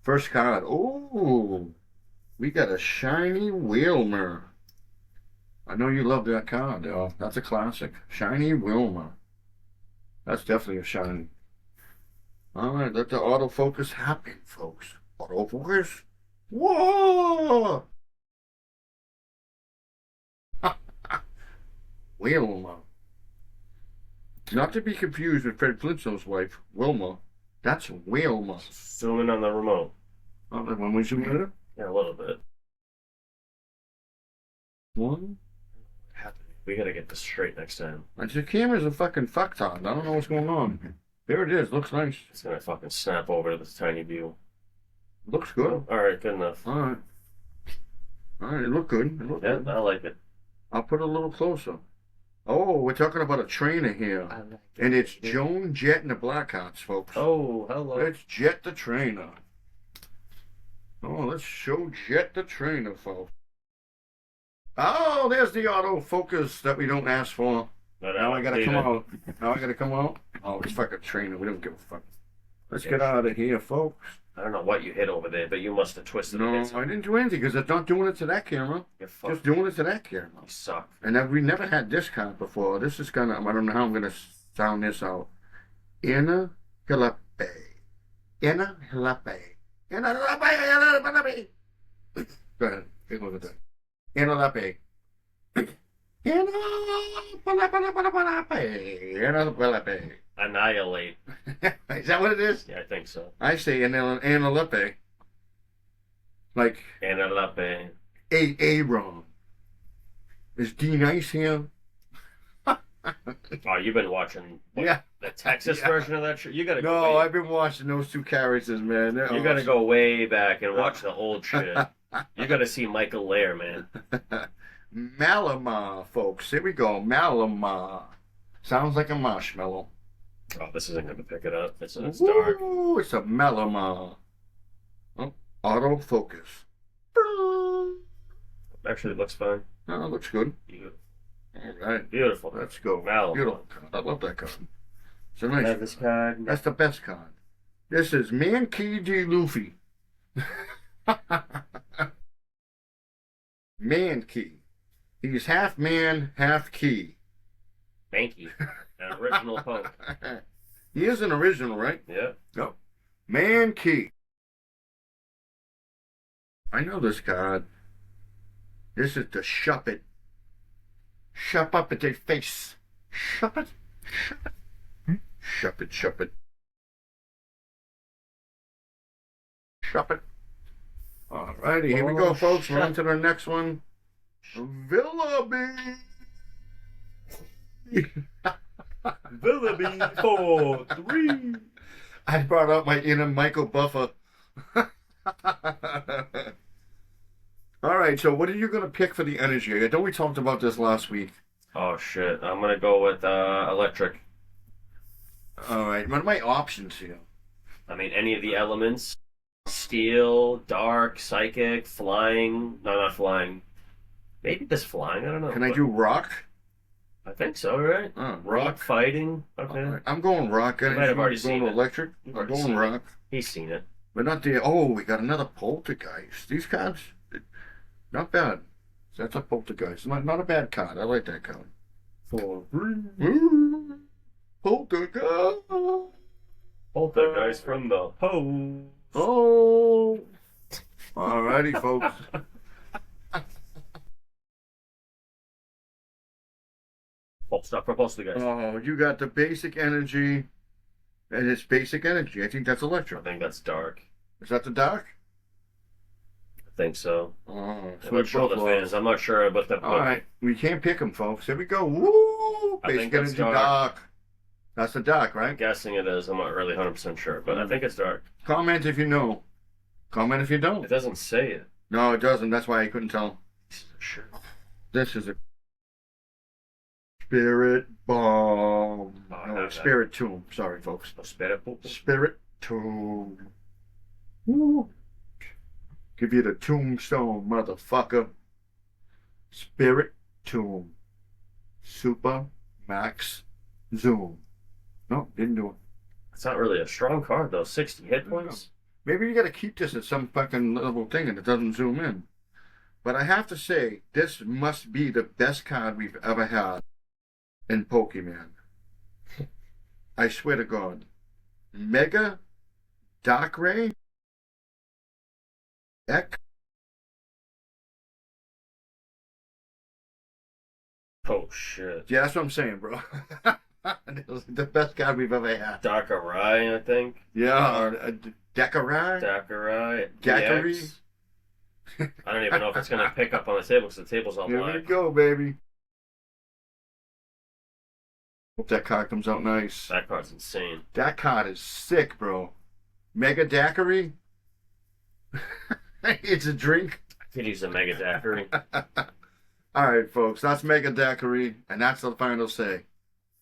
First card. Ooh. We got a shiny Wilmer. I know you love that card, though. That's a classic. Shiny Wilmer. That's definitely a shiny. Alright, let the autofocus happen, folks. Autofocus. Whoa! Wilma. Not to be confused with Fred Flintstone's wife, Wilma. That's Wilma. Zoom in on the remote. Oh, then when we zoom in? Yeah, a little bit. One. We gotta get this straight next time. The camera's a fucking fucktard. I don't know what's going on. There it is. Looks nice. It's gonna fucking snap over to this tiny view. Looks good. Alright, good enough. Alright. Alright, it looked good. It looked Yeah, good. I like it. I'll put it a little closer. Oh, we're talking about a trainer here. And it's Joan Jett and the Blackhearts, folks. Oh, hello. It's Jet the Trainer. Oh, let's show Jet the Trainer, folks. Oh, there's the autofocus that we don't ask for. Now I gotta come out. Now I gotta come out. Oh, it's fucking Trainer. We don't give a fuck. Let's get out of here, folks. I don't know what you hit over there, but you must have twisted No, it. I didn't do anything because it's not doing it to that camera. You're fucked. Just doing it to that camera. You suck. And we never had this card before. This is kind of, I don't know how I'm going to sound this out. Inna Hilape. Inna Hilape. Inna Hilape. Go ahead. Take a look at that. Inna Hilape. Inna Hilape. Inna Hilape. Annihilate. Is that what it is? Yeah, I think so. I say Inna Hilape. Like Annihilate. Aaron. Is D nice here? Oh, you've been watching Yeah. the Texas version of that shit? You gotta go No, way, I've been watching those two characters, man. you gotta go way back and watch the old shit. You gotta see Michael Lair, man. Malamar, folks. Here we go. Malamar. Sounds like a marshmallow. Oh, this isn't gonna pick it up. It's dark. Ooh, it's a Malamar. Oh, autofocus. Actually, it looks fine. Oh, looks good. Beautiful. All right. Beautiful. Let's go. Malamar. Beautiful card. I love that card. It's a I nice have this card. That's the best card. This is Mankey D. Luffy. Mankey. He's half man, half key. Banky. An original punk. He is an original, right? Yeah. No. Mankey. I know this card. This is the Shup It. Shup up at their face. Shup it. Shup it. Shup it, shup it. Shup it. Alrighty, here we go, folks. We're on to the next one. Villaby. Villaby 4-3. I brought out my inner Michael Buffer. All right, so what are you going to pick for the energy? I know we talked about this last week. Oh shit! I'm gonna go with electric. All right, what are my options here? I mean, any of the elements: steel, dark, psychic, flying. No, not flying. Maybe this flying. I don't know. Can I do rock? I think so. Right? Oh, Rock fighting. Okay. All right, I'm going rock. You might have already going seen it. electric. You've I'm already going seen rock. He's seen it. But not the. Oh, we got another poltergeist. These cards, not bad. That's a poltergeist. Not a bad card. I like that card. 4-3. Poltergeist. Poltergeist from the hose. Oh. Alrighty, folks. Stop for Poltergeist. Oh, you got the basic energy, and it's basic energy. I think that's I electro. think that's dark. Is that the dark? I think so. Oh, I'm so not sure the fans. I'm not sure, but the. All right, we can't pick them, folks. Here we go. Woo! I think Basic that's energy dark. dark. That's the dark, I'm right? guessing it is. I'm not really 100% sure, but I think it's dark. Comment if you know. Comment if you It don't. doesn't say it. No, it doesn't. That's why I couldn't tell. Sure. This is a spirit bomb. Oh, No, no. spirit tomb. Sorry, folks. No spirit poop. Spirit tomb. Woo. Give you the tombstone, motherfucker. Spirit tomb. Super max zoom. No, didn't do it. It's not really a strong card though. 60 hit points. Maybe you gotta keep this at some fucking little thing and it doesn't zoom in. But I have to say, this must be the best card we've ever had in Pokemon. I swear to God. Mega Dark Ray Ek. Oh shit. Yeah, that's what I'm saying, bro. It was the best card we've ever had. Darkarai, I think. Yeah, or Dekarai? Darkarai. Daiquiri? DX. I don't even know if it's gonna pick up on the table because the table's all Here we black. go, baby. Hope that card comes out nice. That card's insane. That card is sick, bro. Mega Daiquiri? It's a drink. I could use a Mega Daiquiri. All right, folks. That's Mega Daiquiri, and that's the final say.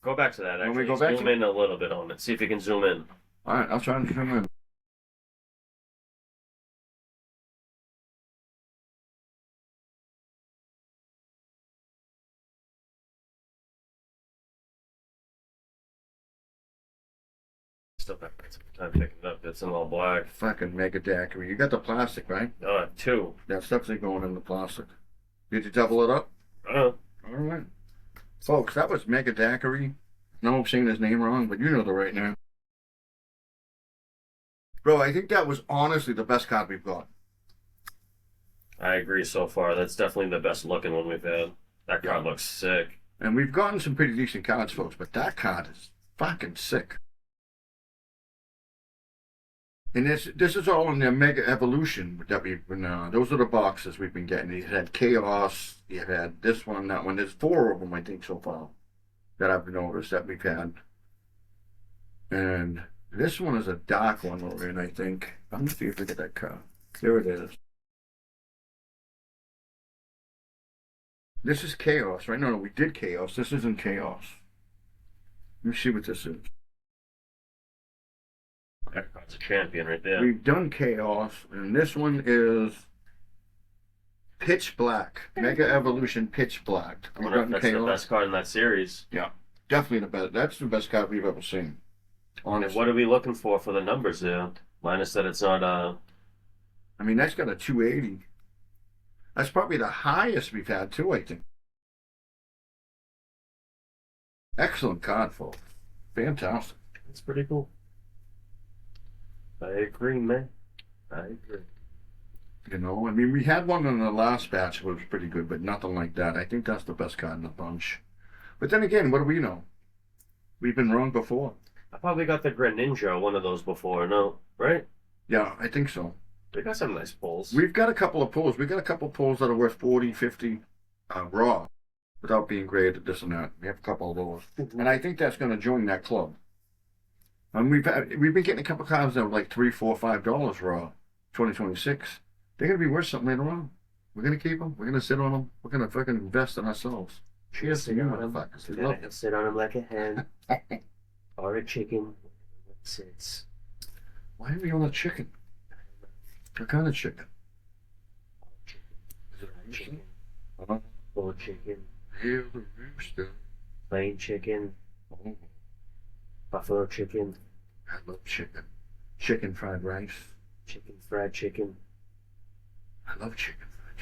Go back to that. Want Actually, me to go back zoom to it? in a little bit on it. See if you can zoom in. All right, I'll try to come in. Still got some time picking it up. It's in all black. Fucking Mega Daiquiri. You got the plastic, right? 2. That stuff's going in the plastic. Did you double it up? Oh. All right. Folks, that was Mega Daiquiri. No, I'm saying his name wrong, but you know the right name. Bro, I think that was honestly the best card we've got. I agree so far. That's definitely the best looking one we've had. That card looks sick. And we've gotten some pretty decent cards, folks, but that card is fucking sick. And this is all in the Mega Evolution that we've been, those are the boxes we've been getting. You had Chaos, you had this one, that one. There's 4 of them, I think, so far that I've noticed that we've had. And this one is a dark one over in, I think. I'm see if I get that card. There it is. This is Chaos, right? No, we did Chaos. This isn't Chaos. Let me see what this is. That card's a champion right there. We've done Chaos, and this one is Pitch Black. Mega Evolution Pitch Black. I wonder if that's the best card in that series. Yeah, definitely the best. That's the best card we've ever seen. And Honestly. what are we looking for the numbers there? Minus that it's not I mean, that's got a 280. That's probably the highest we've had, too, I think. Excellent card, folks. Fantastic. It's pretty cool. I agree, man. I agree. You know, I mean, we had one in the last batch that was pretty good, but nothing like that. I think that's the best card in the bunch. But then again, what do we know? We've been wrong before. I probably got the Greninja, one of those before, no? Right? Yeah, I think so. We got some nice pulls. We've got a couple of pulls. We got a couple of pulls that are worth 40, 50 raw without being graded, this and that. We have a couple of those. And I think that's going to join that club. And we've been getting a couple of cards that are like $3, $4, $5 raw. 2026. They're going to be worth something later on. We're going to keep them. We're going to sit on them. We're going to fucking invest in ourselves. Cheers to you, motherfuckers. We love He'll sit on him like a hen. Or a chicken. Sits. Why are we on a chicken? What kind of chicken? Is it a rooster? Chicken. Bull chicken. Hail the rooster. Plain chicken. Oh, Buffalo chicken. I love chicken. Chicken fried rice. Chicken fried chicken. I love chicken fried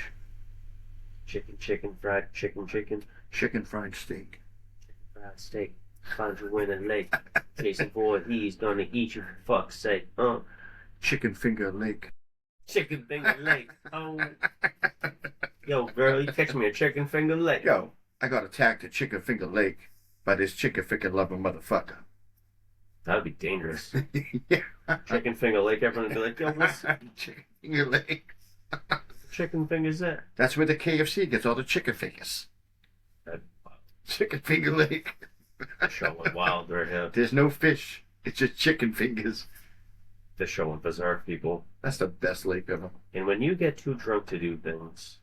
chicken. Chicken fried chicken. Chicken fried steak. Fried steak. Find you in the lake. Jason Boy, he's gonna eat you for fuck's sake. Chicken Finger Lake. Chicken finger lake. Oh. Yo, girl, you catch me a chicken finger lake. Yo, I got attacked at Chicken Finger Lake by this chicken finger loving motherfucker. That'd be dangerous. Yeah. Chicken finger lake, everyone would be like, yo, what's Chicken Finger Lake. chicken fingers there? That's where the KFC gets all the chicken fingers. Chicken Finger Lake. The show went wild right here. There's no fish. It's just chicken fingers. The show went berserk, people. That's the best lake ever. And when you get too drunk to do things,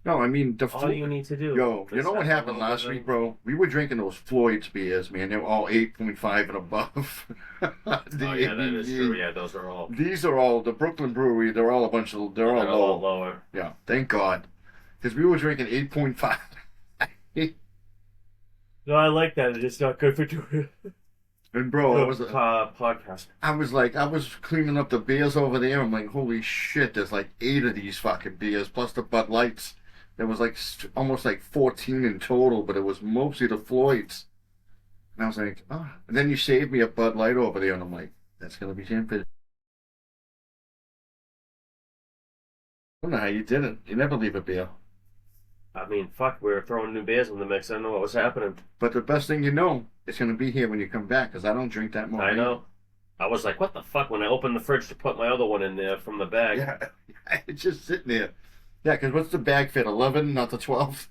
No, I mean the all you need to do. Yo, you know what happened last week, bro? We were drinking those Floyd's beers, man. They were all 8.5 and above. Oh yeah, that is true. Yeah, those are all. These are all the Brooklyn Brewery. They're all a bunch of. They're all They're low. all lower. Yeah, thank God, because we were drinking 8.5. No, I like that. It's not good for doing And bro, I was podcast. I was cleaning up the beers over there. I'm like, holy shit! There's like 8 of these fucking beers plus the Bud Lights. There was like almost like 14 in total, but it was mostly the Floyds. And I was like, oh. And then you saved me a Bud Light over there, and I'm like, that's gonna be champion. I don't know how you did it. You never leave a beer. I mean, fuck, we were throwing new beers in the mix. I don't know what was happening. But the best thing you know, it's gonna be here when you come back, because I don't drink that much. I know. I was like, what the fuck? When I opened the fridge to put my other one in there from the bag. Yeah, it's just sitting there. Yeah, because what's the bag fit? 11, not the 12.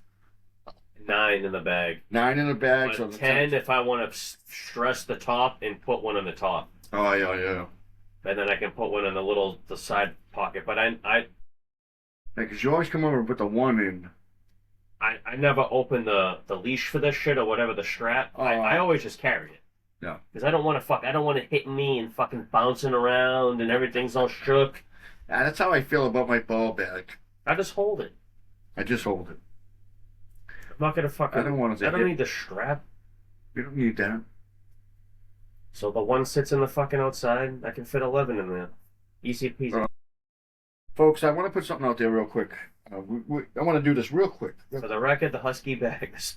9 in the bag. 9 in the bag. But So 10 if I want to stress the top and put one on the top. Oh yeah, yeah. And then I can put one in the side pocket. But I Because you always come over and put the 1 in. I never open the leash for this shit or whatever, the strap. I always just carry it. Yeah. Because I don't want it hitting me and fucking bouncing around and everything's all shook. Yeah, that's how I feel about my ball bag. I just hold it. I just hold it. I'm not gonna fucking. I don't want to. I don't need the strap. You don't need that. So the one sits in the fucking outside. I can fit 11 in there. Easy peasy. Folks, I want to put something out there real quick. I want to do this real quick. For the record, the Husky bags.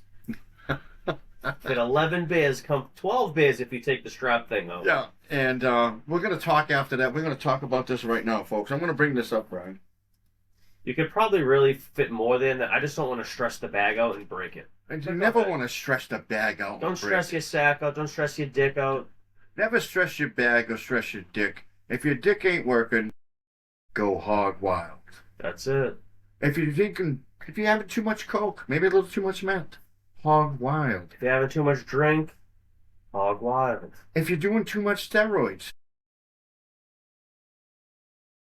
Fit 11 beers, come 12 beers if you take the strap thing out. Yeah, and we're going to talk after that. We're going to talk about this right now, folks. I'm going to bring this up, Brian. You could probably really fit more than that. I just don't want to stress the bag out and break it. And you never want to stress the bag out. Don't stress your sack out. Don't stress your dick out. Never stress your bag or stress your dick. If your dick ain't working, go hog wild. That's it. If you're having too much coke, maybe a little too much meth, hog wild. If you're having too much drink, hog wild. If you're doing too much steroids.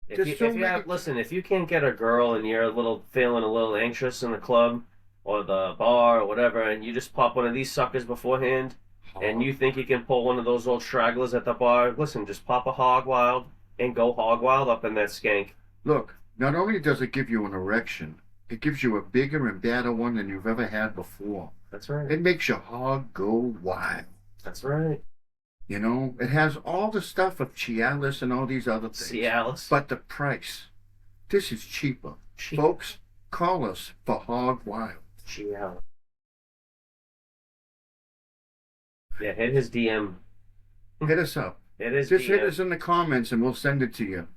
Listen, if you can't get a girl and you're feeling a little anxious in the club or the bar or whatever, and you just pop one of these suckers beforehand, and you think you can pull one of those old stragglers at the bar, listen, just pop a hog wild and go hog wild up in that skank. Look, not only does it give you an erection, it gives you a bigger and badder one than you've ever had before. That's right. It makes your hog go wild. That's right. You know, it has all the stuff of Cialis and all these other things. Cialis. But the price, this is cheaper. Folks, call us for hog wild. Cialis. Yeah, hit his DM. Hit us up. Just hit us in the comments and we'll send it to you.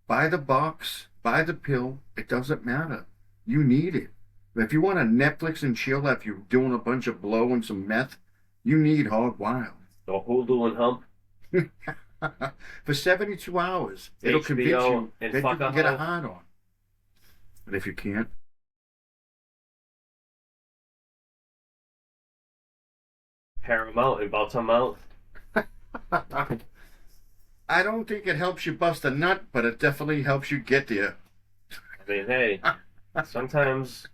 Buy the box, buy the pill. It doesn't matter. You need it. If you want to Netflix and chill after you're doing a bunch of blow and some meth, you need hog wild. Or Hulu and Hump. For 72 hours, it'll convince you and that you can get a hoe. hard on. And if you can't, Paramount and Baltimore. I don't think it helps you bust a nut, but it definitely helps you get there. I mean, hey, sometimes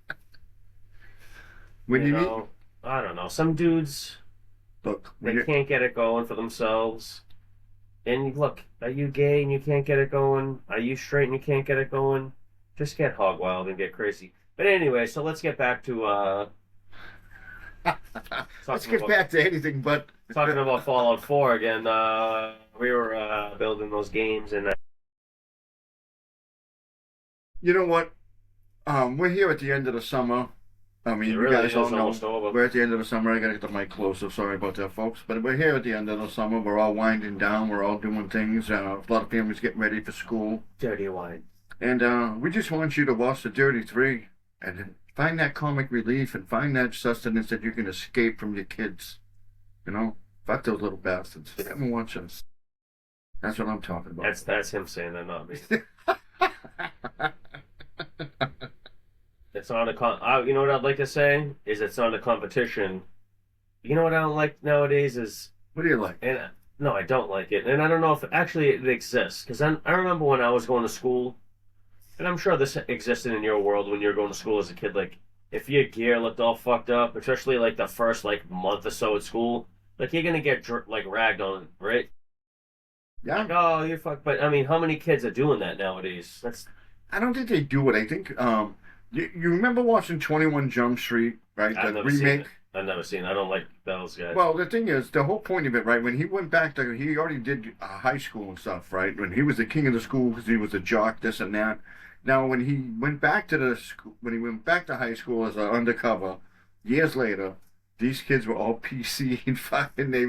When you know, I don't know. Some dudes, look, they can't get it going for themselves. And look, are you gay and you can't get it going? Are you straight and you can't get it going? Just get hog wild and get crazy. But anyway, so let's get back to let's get back to anything but talking about Fallout 4 again. We were building those games, and you know what? We're here at the end of the summer. I mean, It you really guys all is know almost over. we're at the end of the summer. I gotta get the mic closer. Sorry about that, folks. But we're here at the end of the summer. We're all winding down. We're all doing things. A lot of families getting ready for school. Dirty wine. And we just want you to watch the Dirty Three and find that comic relief and find that sustenance that you can escape from your kids. You know? Fuck those little bastards. They haven't watched us. That's what I'm talking about. That's him saying that, not me. It's not a you know what I'd like to say is it's not a competition. You know what I don't like nowadays is What do you like? and no, I don't like it, and I don't know if actually it exists because I remember when I was going to school, and I'm sure this existed in your world when you were going to school as a kid. Like if your gear looked all fucked up, especially like the first like month or so at school, like you're gonna get like ragged on, right? Yeah. Like, oh, you're fucked. But I mean, how many kids are doing that nowadays? That's I don't think they do it. I think you remember watching 21 Jump Street, right? I've The never seen it. remake. I've never seen it. I don't like those guys. Well, the thing is, the whole point of it, right? When he went back to, he already did high school and stuff, right? When he was the king of the school because he was a jock, this and that. Now, when he went back to the school, when he went back to high school as an undercover, years later, these kids were all PC and fucking they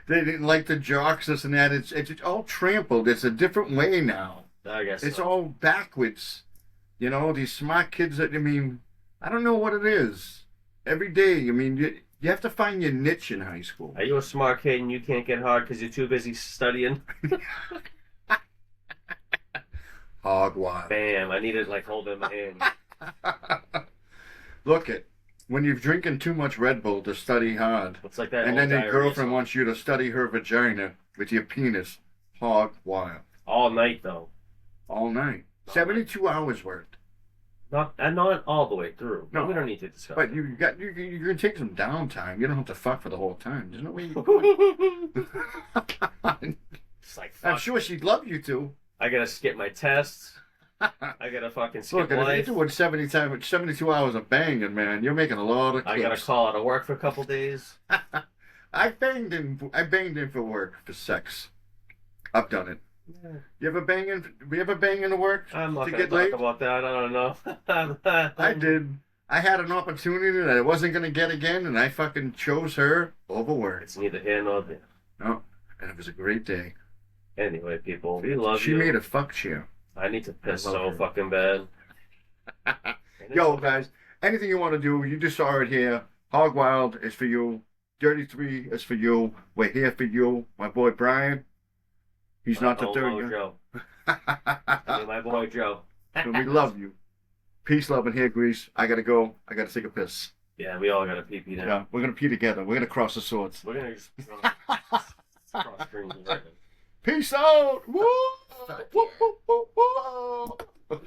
didn't like the jocks, this and that. It's all trampled. It's a different way now. I guess It's so. all backwards. You know, these smart kids that, I mean, I don't know what it is. Every day, I mean, you have to find your niche in high school. Are you a smart kid and you can't get hard because you're too busy studying? Hog wild. Bam! I needed like hold in my hand. Look it. When you're drinking too much Red Bull to study hard, It's like that. and old then your diarrhea girlfriend song. wants you to study her vagina with your penis, hog wild. All night though. All night. All 72 hours worth. Not all the way through. No. We don't need to discuss. But it. you can take some downtime. You don't have to fuck for the whole time. There's no way you can. It's like I'm fuck. sure she'd love you to. I gotta skip my tests. I gotta fucking skip Look, if you're life. doing 72 hours of banging, man, you're making a lot of I clips. gotta call out of work for a couple days. I banged in for work, for sex. I've done it. Yeah. You ever bang in? We ever bang into work I'm not to gonna get talk laid? about that. I don't know. I did. I had an opportunity that I wasn't gonna get again, and I fucking chose her over work. It's neither here nor there. No, and it was a great day. Anyway, people, we love She you. made a fuck chair. I need to piss I love so her. fucking bad. Yo, guys, anything you want to do, you just saw it here. Hog Wild is for you. Dirty 3 is for you. We're here for you. My boy Brian. He's not the Homo third Joe. I mean, my boy Joe. But we love you. Peace, love, and hair grease. I gotta go. I gotta take a piss. Yeah, we all gotta pee now. Yeah, we're gonna pee together. We're gonna cross the swords. We're gonna just cross streams and everything. Peace out. Woo! Woo, woo, woo, woo.